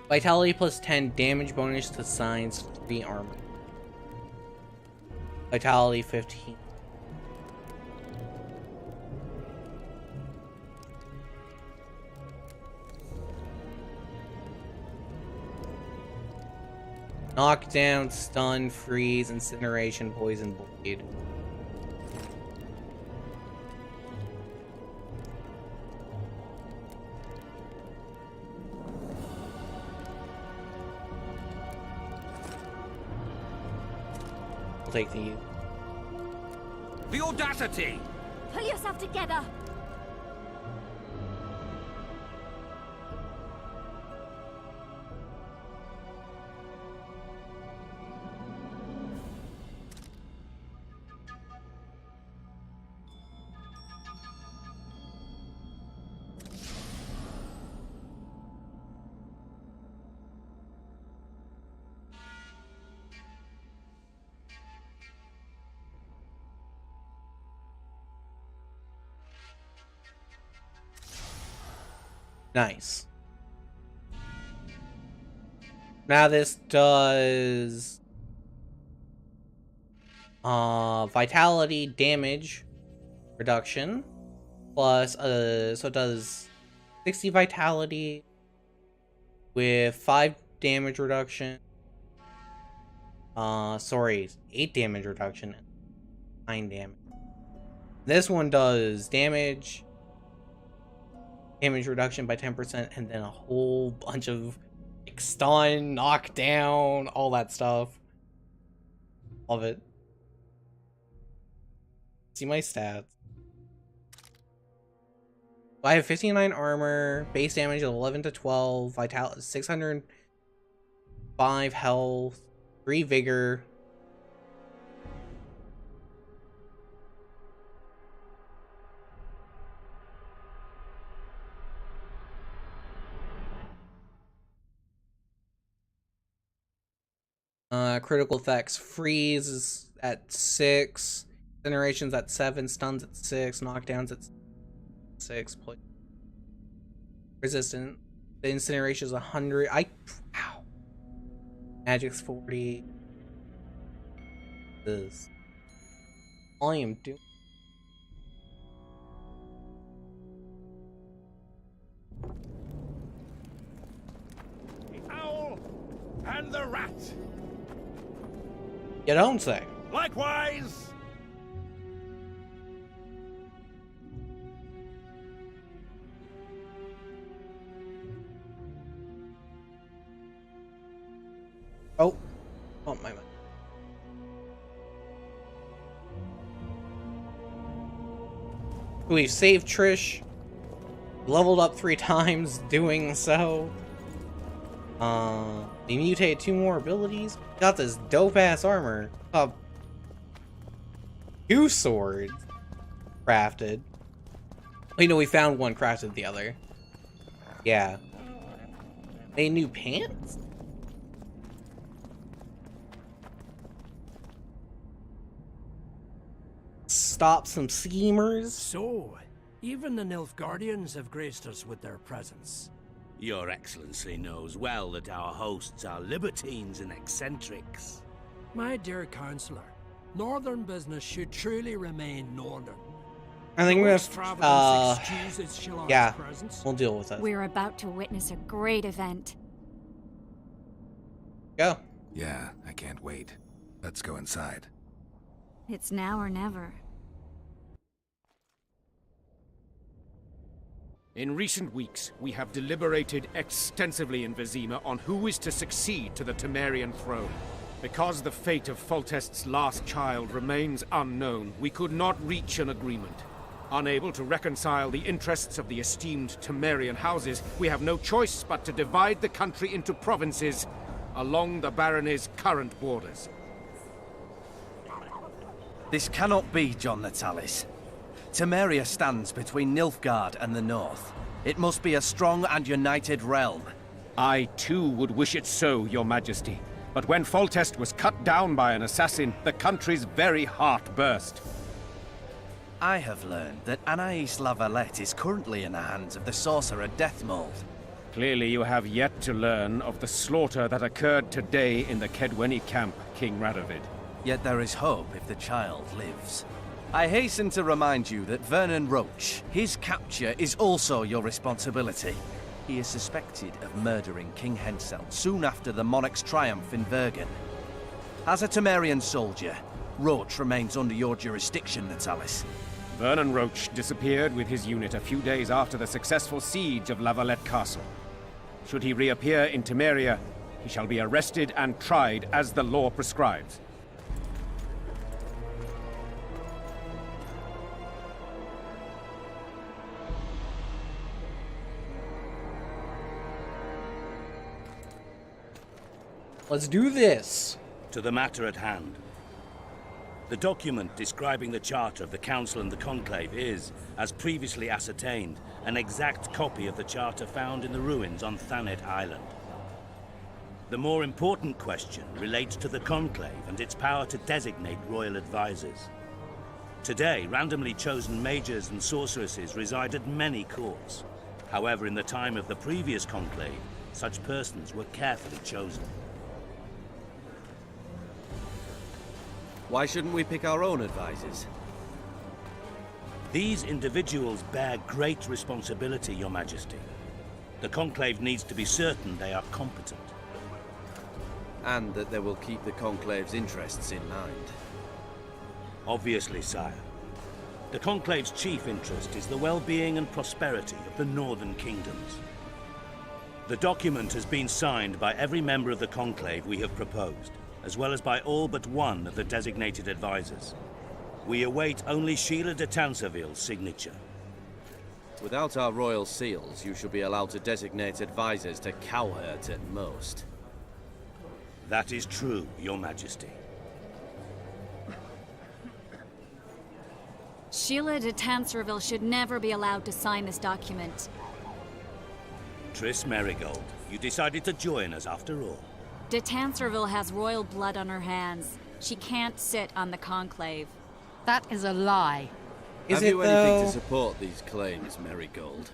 Vitality plus 10 damage bonus to signs 3 armor. Vitality 15. Knockdown, stun, freeze, incineration, poison, bleed. I'll take these. The audacity! Pull yourself together! Nice. Now this does vitality damage reduction plus so it does 60 vitality with 5 damage reduction. Sorry, 8 damage reduction and 9 damage. This one does damage reduction by 10%, and then a whole bunch of like, stun, knockdown, all that stuff. Love it. See my stats. I have 59 armor, base damage of 11 to 12, vitality 605 health, 3 vigor. Critical effects, freeze is at 6, incinerations at 7, stuns at 6, knockdowns at 6, resistant. The incineration is 100. Wow. Magic's 40. This. All I am doing. The owl and the rat. You don't say. Likewise. Oh, my mind. We've saved Trish. Leveled up 3 times doing so. They mutated 2 more abilities. Got this dope ass armor. 2 swords crafted. Wait, no, we found one, crafted the other. Yeah. Made new pants? Stop some schemers. So, even the Nilfgaardians have graced us with their presence. Your Excellency knows well that our hosts are libertines and eccentrics. My dear Councillor, Northern business should truly remain Northern. I think we have, yeah, presence. we'll deal with it. We're about to witness a great event. Go. Yeah, I can't wait. Let's go inside. It's now or never. In recent weeks, we have deliberated extensively in Vizima on who is to succeed to the Temerian throne. Because the fate of Foltest's last child remains unknown, we could not reach an agreement. Unable to reconcile the interests of the esteemed Temerian houses, we have no choice but to divide the country into provinces along the barony's current borders. This cannot be, John Natalis. Temeria stands between Nilfgaard and the north. It must be a strong and united realm. I too would wish it so, Your Majesty. But when Foltest was cut down by an assassin, the country's very heart burst. I have learned that Anais La Valette is currently in the hands of the sorcerer Deathmold. Clearly you have yet to learn of the slaughter that occurred today in the Kedweni camp, King Radovid. Yet there is hope if the child lives. I hasten to remind you that Vernon Roach, his capture is also your responsibility. He is suspected of murdering King Hensel soon after the monarch's triumph in Vergen. As a Temerian soldier, Roach remains under your jurisdiction, Natalis. Vernon Roach disappeared with his unit a few days after the successful siege of La Valette Castle. Should he reappear in Temeria, he shall be arrested and tried as the law prescribes. Let's do this. To the matter at hand. The document describing the charter of the Council and the Conclave is, as previously ascertained, an exact copy of the charter found in the ruins on Thanet Island. The more important question relates to the Conclave and its power to designate royal advisors. Today, randomly chosen mages and sorceresses reside at many courts. However, in the time of the previous Conclave, such persons were carefully chosen. Why shouldn't we pick our own advisors? These individuals bear great responsibility, Your Majesty. The Conclave needs to be certain they are competent. And that they will keep the Conclave's interests in mind. Obviously, sire. The Conclave's chief interest is the well-being and prosperity of the northern kingdoms. The document has been signed by every member of the Conclave we have proposed, as well as by all but one of the designated advisors. We await only Sheila de Tanserville's signature. Without our royal seals, you should be allowed to designate advisors to cowherd at most. That is true, Your Majesty. Sheila de Tanserville should never be allowed to sign this document. Triss Merigold, you decided to join us after all. De Tanserville has royal blood on her hands. She can't sit on the Conclave. That is a lie. Is Have it you anything though? to support these claims, Merigold?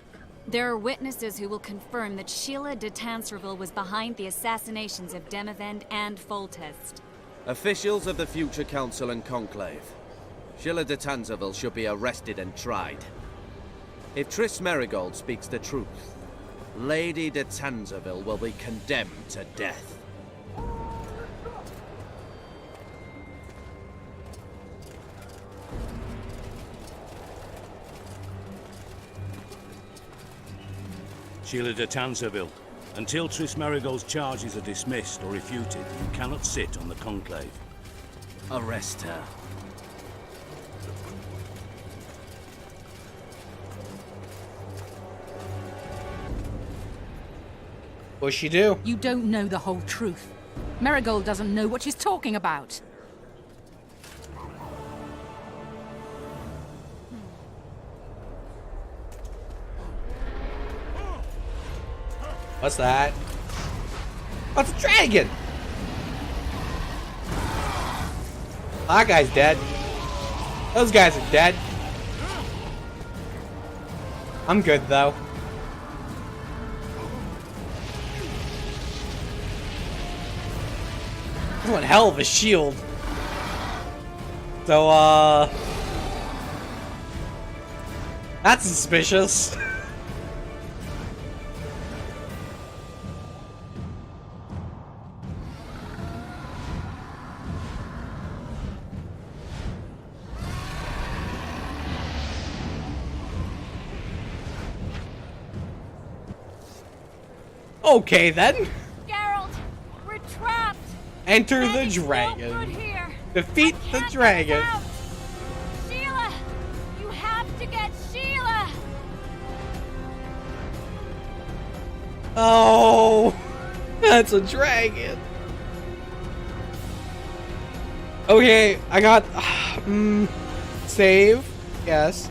There are witnesses who will confirm that Sheila de Tanserville was behind the assassinations of Demavend and Foltest. Officials of the future Council and Conclave. Sheila de Tanserville should be arrested and tried. If Triss Merigold speaks the truth, Lady de Tanserville will be condemned to death. Sheila de Tanserville, until Triss Merigold's charges are dismissed or refuted, you cannot sit on the Conclave. Arrest her. What's she do? You don't know the whole truth. Merigold doesn't know what she's talking about. What's that? Oh, it's a dragon! That guy's dead. Those guys are dead. I'm good, though. That's one hell of a shield. So, that's suspicious. Okay, then. Geralt, we're trapped. Enter the Manny's no dragon. good here. Defeat I the can't dragon. get out. Sheila, you have to get Oh, that's a dragon. Okay, I got save. Yes.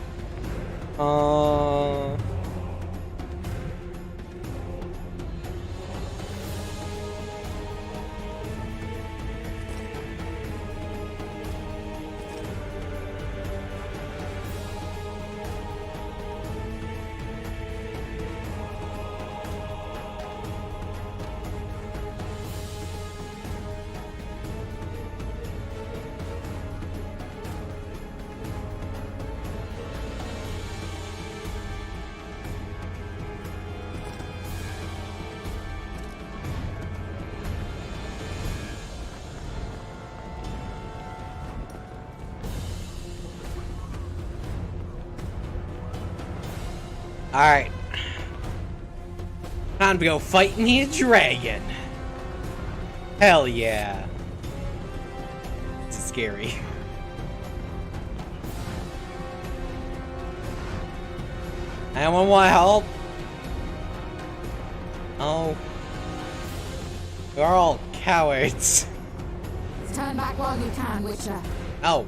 Alright. Time to go fight me a dragon. Hell yeah. This is scary. Anyone want help? Oh. We're all cowards. Turn back while you can, Witcher. Oh.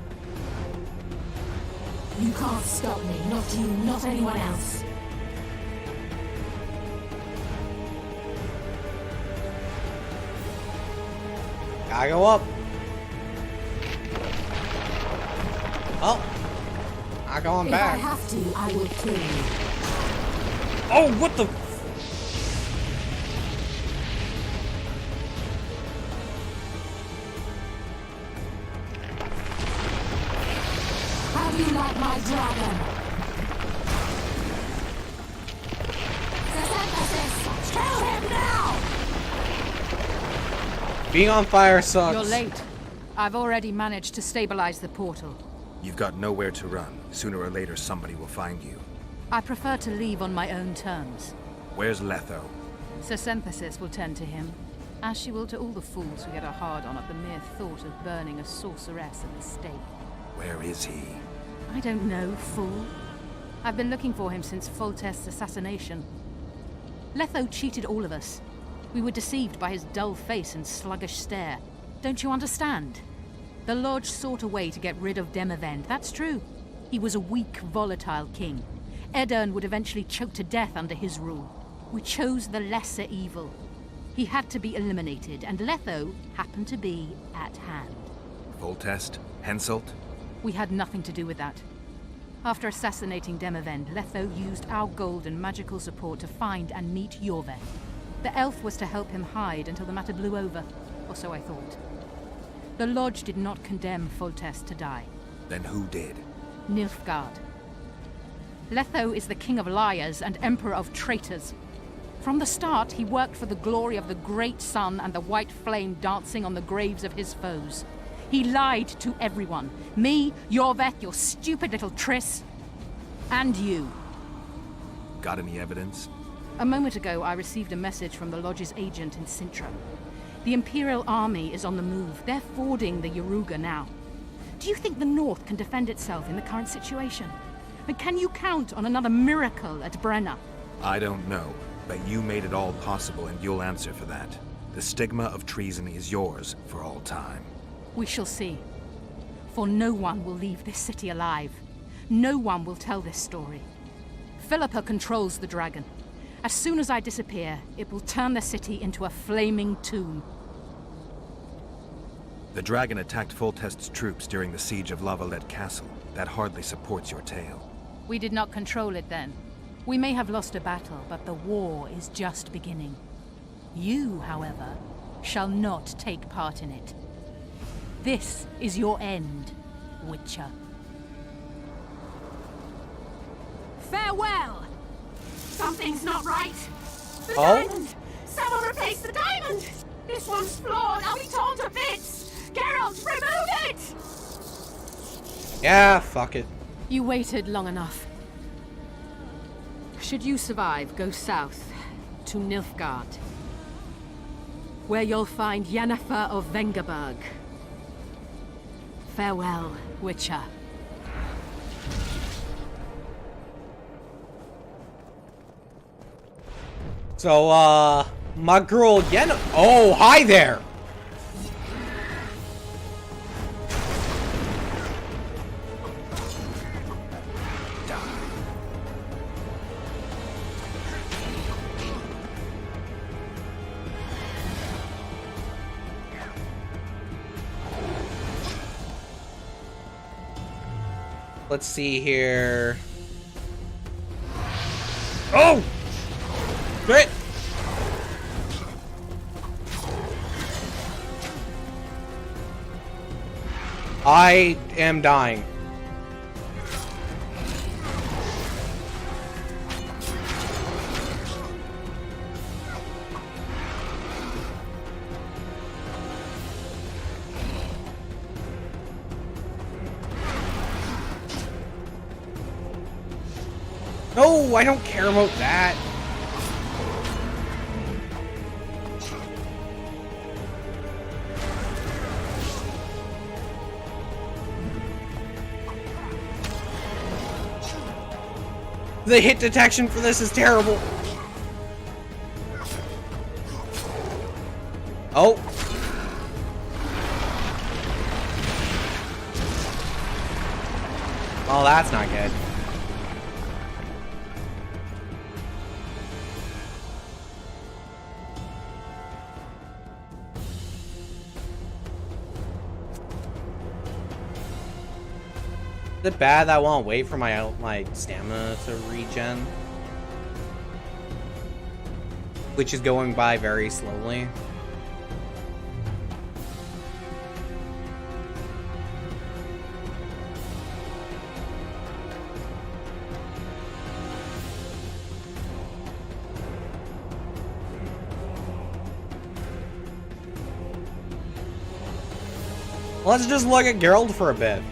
You can't stop me. Not you, not anyone else. Gotta go up. Oh. I'm going back. If I have to, I will kill you. Oh, what the? How do you like my dragon? Kill him now! Being on fire sucks. You're late. I've already managed to stabilize the portal. You've got nowhere to run. Sooner or later, somebody will find you. I prefer to leave on my own terms. Where's Letho? Sir Synthesis will tend to him, as she will to all the fools who get a hard-on at the mere thought of burning a sorceress at the stake. Where is he? I don't know, fool. I've been looking for him since Foltest's assassination. Letho cheated all of us. We were deceived by his dull face and sluggish stare. Don't you understand? The Lodge sought a way to get rid of Demavend, that's true. He was a weak, volatile king. Edirn would eventually choke to death under his rule. We chose the lesser evil. He had to be eliminated, and Letho happened to be at hand. Foltest? Henselt? We had nothing to do with that. After assassinating Demavend, Letho used our gold and magical support to find and meet Yorveth. The elf was to help him hide until the matter blew over, or so I thought. The Lodge did not condemn Foltest to die. Then who did? Nilfgaard. Letho is the king of liars and emperor of traitors. From the start, he worked for the glory of the great sun and the white flame dancing on the graves of his foes. He lied to everyone. Me, Yorveth, your stupid little Triss, and you. Got any evidence? A moment ago, I received a message from the Lodge's agent in Sintra. The Imperial Army is on the move. They're fording the Yaruga now. Do you think the North can defend itself in the current situation? And can you count on another miracle at Brenna? I don't know, but you made it all possible and you'll answer for that. The stigma of treason is yours for all time. We shall see. For no one will leave this city alive. No one will tell this story. Philippa controls the dragon. As soon as I disappear, it will turn the city into a flaming tomb. The dragon attacked Foltest's troops during the siege of Lavalette Castle. That hardly supports your tale. We did not control it then. We may have lost a battle, but the war is just beginning. You, however, shall not take part in it. This is your end, Witcher. Farewell! Something's not right. The Oh? diamond! Someone replace the diamond! This one's flawed. I'll be torn to bits! Geralt, remove it! Yeah, fuck it. You waited long enough. Should you survive, go south to Nilfgaard, where you'll find Yennefer of Vengerberg. Farewell, Witcher. So, my girl again. Oh, hi there. Let's see here. Oh! Great! I am dying. No, I don't care about that. The hit detection for this is terrible. Oh. Oh, that's not good. Is it bad that I want to wait for my stamina to regen? Which is going by very slowly. Let's just look at Geralt for a bit.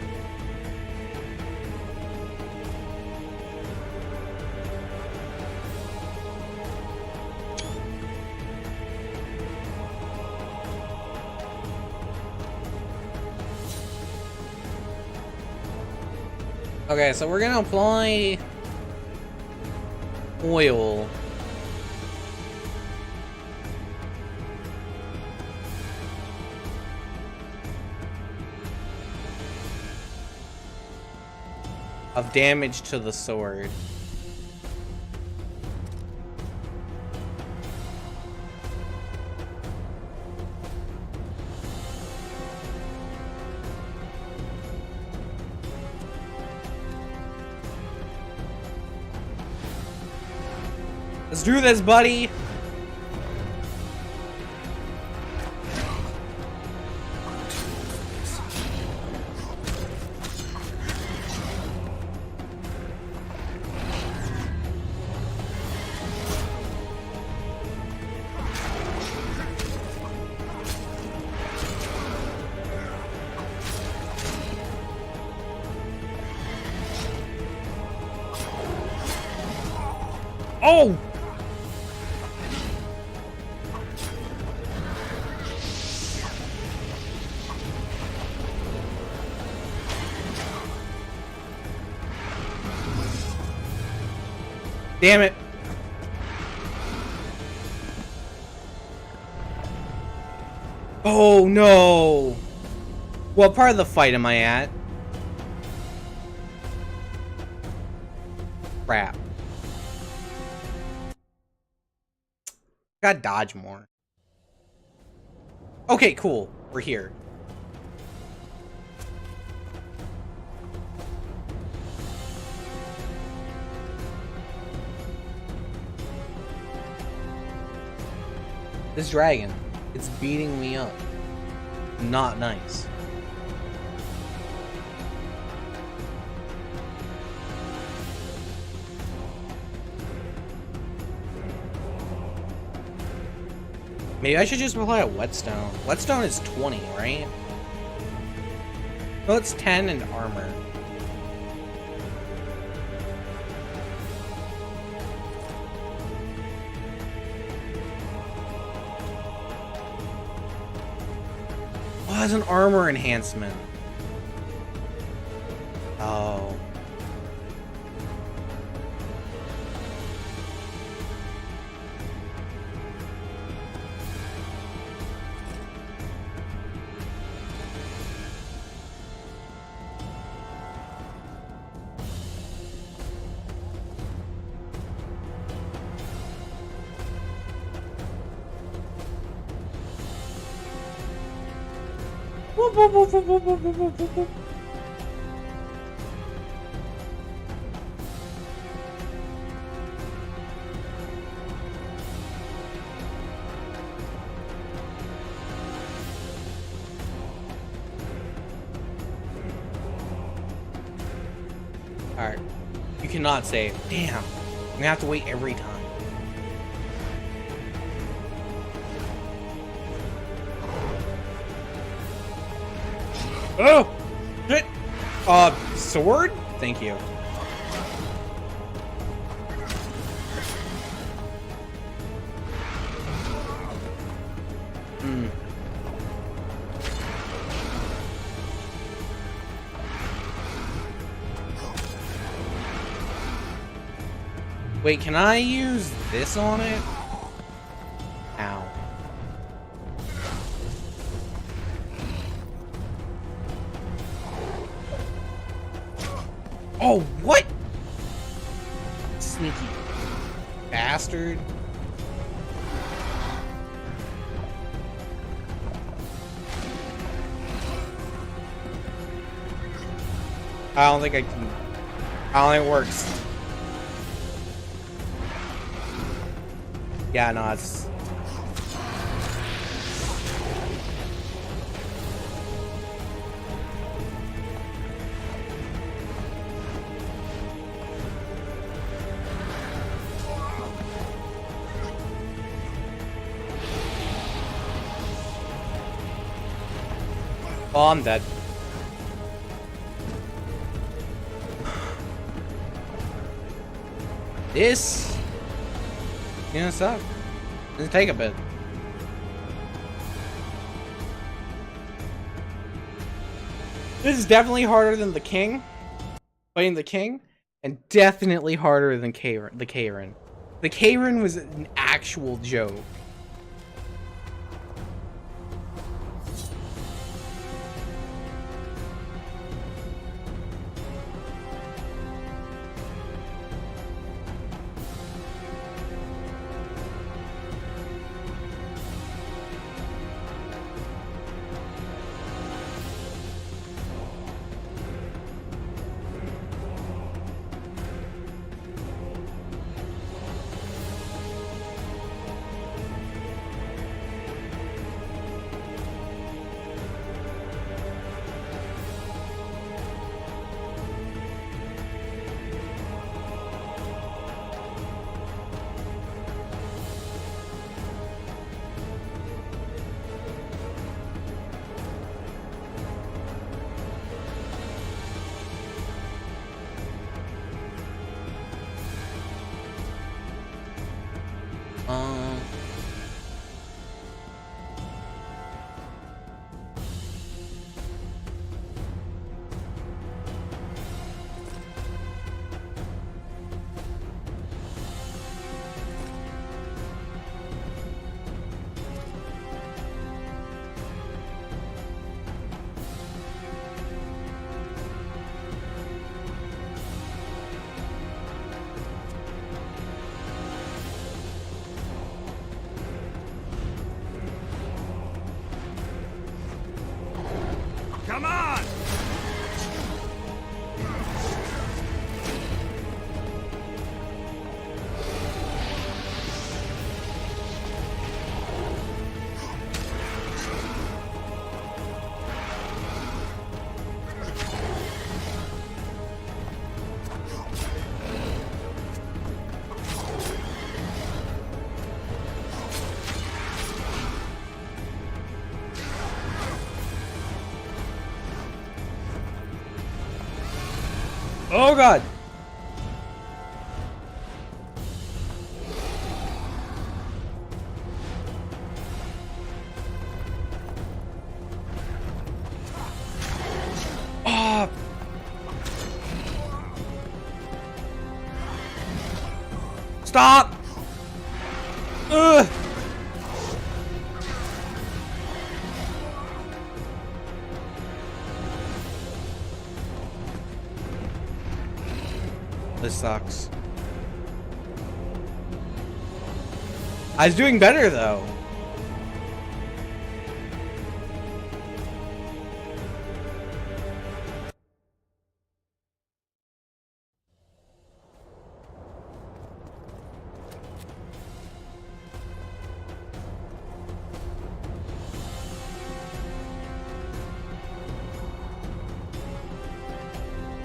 Okay, so we're gonna apply oil. Of damage to the sword. Let's do this, buddy. Oh! Damn it. Oh no. What part of the fight am I at? Crap. Gotta dodge more. Okay, cool. We're here. This dragon, it's beating me up. Not nice. Maybe I should just apply a whetstone. Whetstone is 20, right? No, it's 10 in armor. Oh, that's an armor enhancement. Oh. Alright. You cannot save. Damn. I'm gonna have to wait every time. Oh! Shit! Sword? Thank you. Hmm. Wait, can I use this on it? Ow. Oh, what? Sneaky bastard. I don't think I can. I don't think it works. Yeah, no, it's... Oh, I'm dead. This... gonna suck. It's gonna take a bit. This is definitely harder than the king. Fighting the king. And definitely harder than the Karen. The Karen was an actual joke. Come on! Oh god! Oh! Stop! Ugh! This sucks. I was doing better though.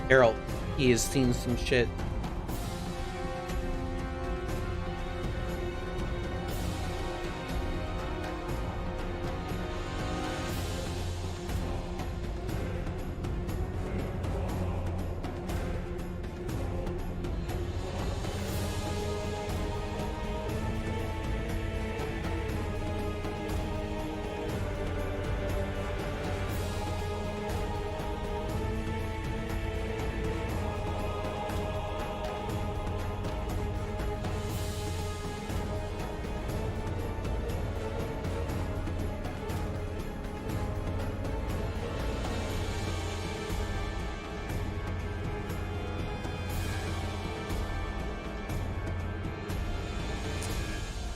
Geralt, he has seen some shit.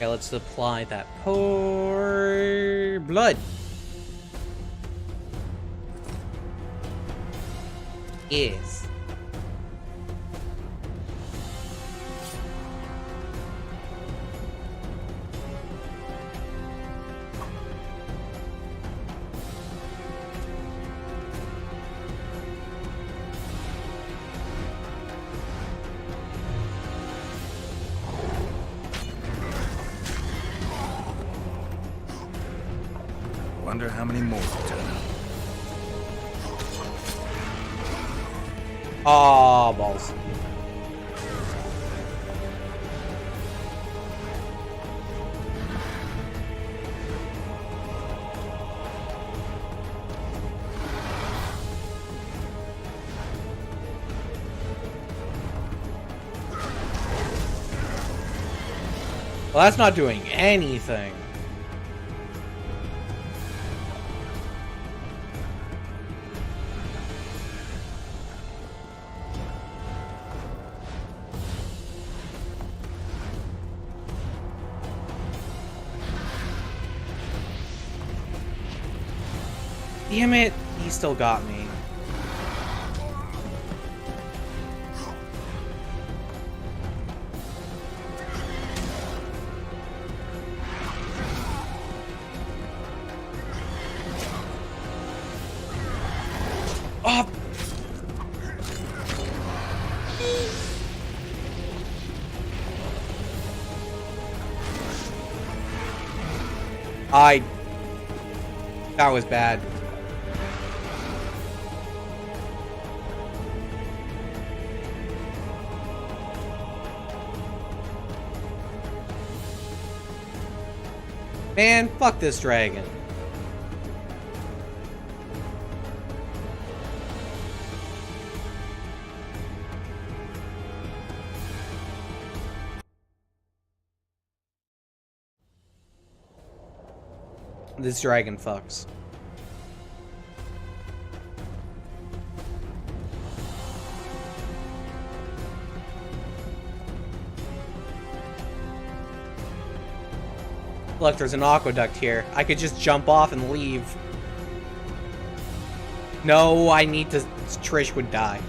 Okay, let's apply that pour blood. Yes. Wonder how many more will turn up. Aw, balls. Well, that's not doing anything. Damn it, he still got me. Oh. That was bad. Man, fuck this dragon. This dragon fucks. Look, there's an aqueduct here. I could just jump off and leave. No, I need to... Trish would die.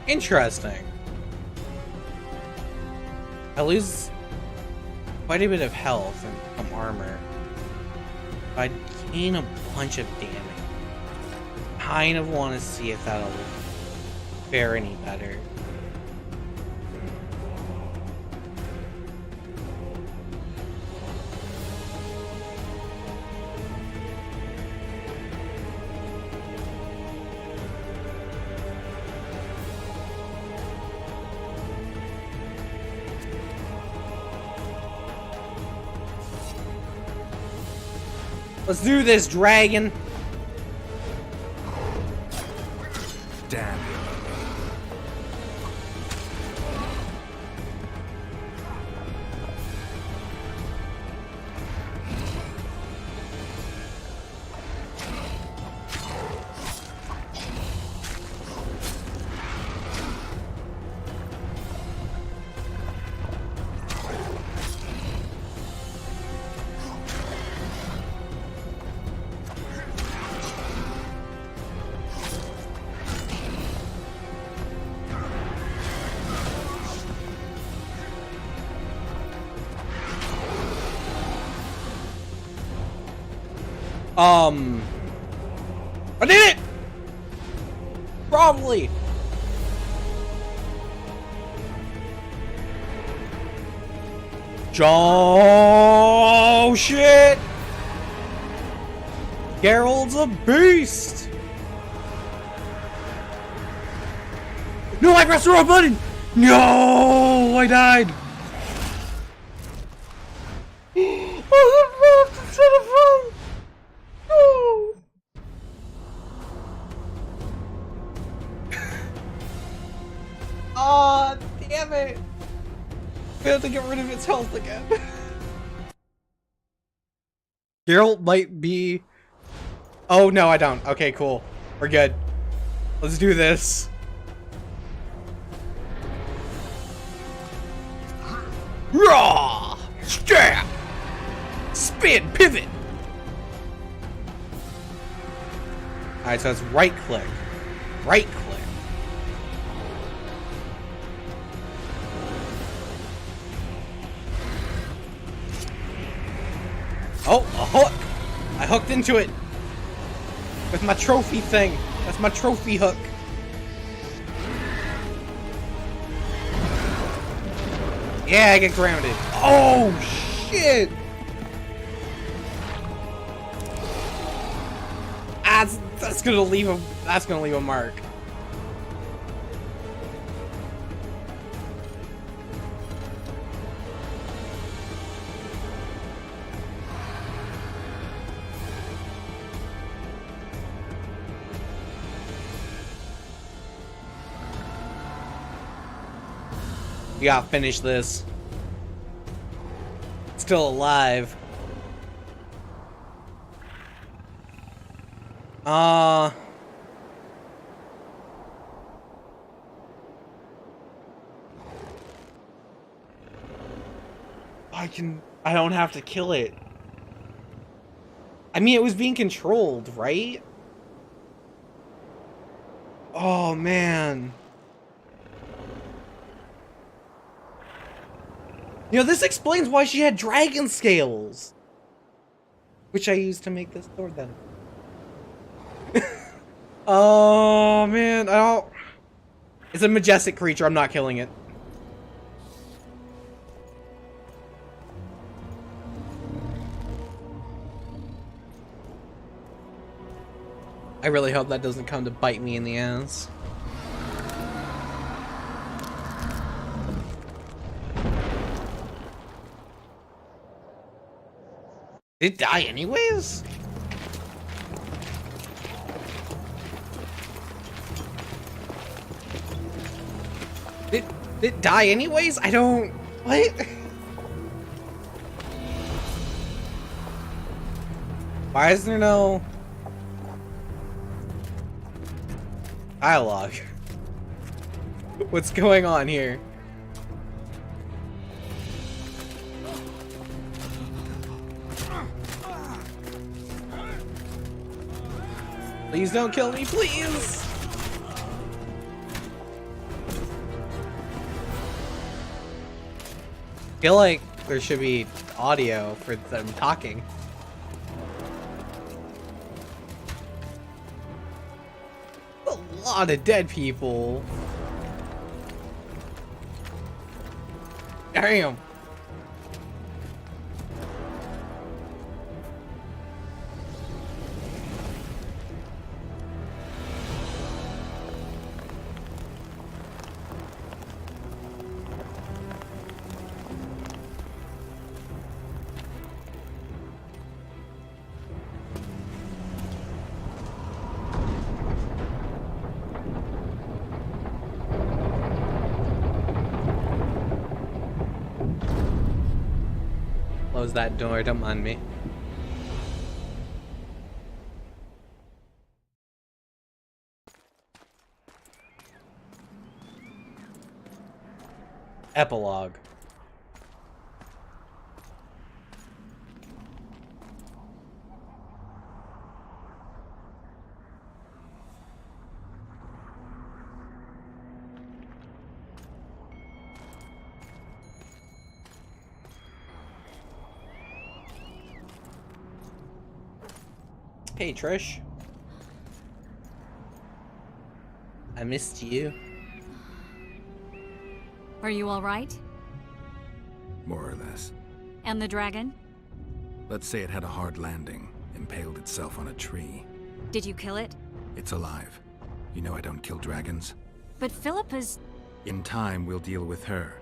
Interesting. I lose quite a bit of health and some armor. I gain a bunch of damage. Kind of want to see if that'll fare any better. Let's do this, dragon. Damn. I did it! Probably. Oh shit! Geralt's a beast! No, I pressed the wrong button! No, I died! Aw, damn it! We have to get rid of its health again. Geralt might be... Oh, no, I don't. Okay, cool. We're good. Let's do this. Raw! Stab! Spin! Pivot! Alright, so it's right click. Right click. Oh, a hook! I hooked into it with my trophy thing. That's my trophy hook. Yeah, I get grounded. Oh shit! That's gonna leave a mark. We gotta finish this. It's still alive. I don't have to kill it. I mean, it was being controlled, right? Oh, man. You know, this explains why she had dragon scales. Which I used to make this sword then. Oh, man. I don't... It's a majestic creature. I'm not killing it. I really hope that doesn't come to bite me in the ass. Did it die anyways? Did it die anyways? I don't... What? Why is there no... dialogue? What's going on here? Please don't kill me, please! I feel like there should be audio for them talking. A lot of dead people. Damn. close that door, don't mind me. Epilogue. Hey, Trish. I missed you. Are you all right? More or less. And the dragon? Let's say it had a hard landing, impaled itself on a tree. Did you kill it? It's alive. You know I don't kill dragons. But Philippa's... In time, we'll deal with her.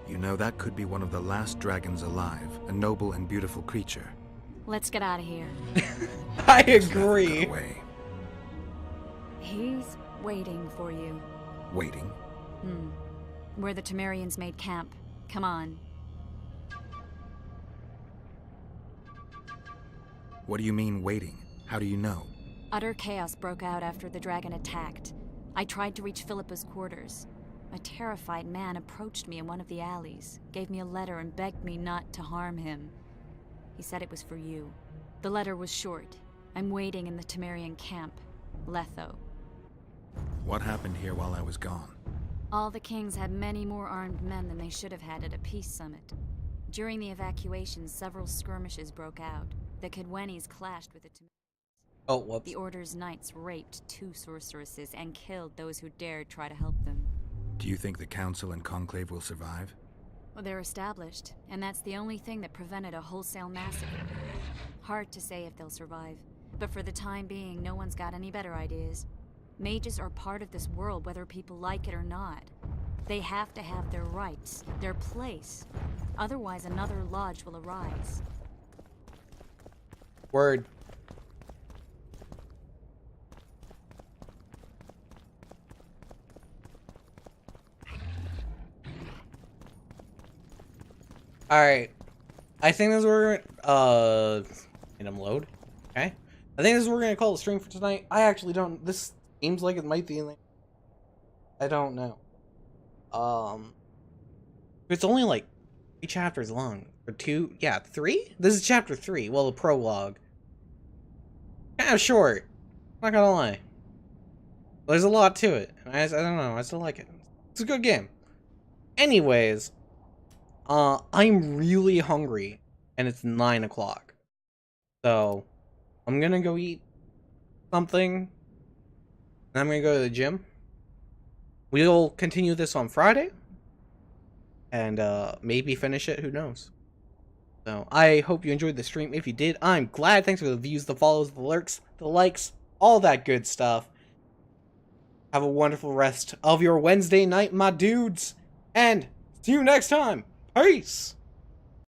You know, that could be one of the last dragons alive, a noble and beautiful creature. Let's get out of here. I agree. He's waiting for you. Waiting? Where the Temerians made camp. Come on. What do you mean, waiting? How do you know? Utter chaos broke out after the dragon attacked. I tried to reach Philippa's quarters. A terrified man approached me in one of the alleys, gave me a letter and begged me not to harm him. He said it was for you. The letter was short. I'm waiting in the Temerian camp, Letho. What happened here while I was gone? All the kings had many more armed men than they should have had at a peace summit. During the evacuation, several skirmishes broke out. The Kedwenis clashed with the Temerians. Oh, whoops. The Order's knights raped 2 sorceresses and killed those who dared try to help them. Do you think the Council and Conclave will survive? Well, they're established, and that's the only thing that prevented a wholesale massacre. Hard to say if they'll survive, but for the time being, no one's got any better ideas. Mages are part of this world, whether people like it or not. They have to have their rights, their place. Otherwise, another lodge will arise. Word. Alright. I think this is where and I'm load. Okay. I think this is what we're gonna call the stream for tonight. I actually don't this seems like it might be I don't know. It's only like 3 chapters long. Or 2, yeah, 3? This is chapter 3. Well, the prologue. Kind of short. Not gonna lie. There's a lot to it. I don't know. I still like it. It's a good game. Anyways, I'm really hungry, and it's 9 o'clock. So, I'm gonna go eat something, and I'm gonna go to the gym. We'll continue this on Friday, and maybe finish it. Who knows? So, I hope you enjoyed the stream. If you did, I'm glad. Thanks for the views, the follows, the lurks, the likes, all that good stuff. Have a wonderful rest of your Wednesday night, my dudes. And see you next time. Peace!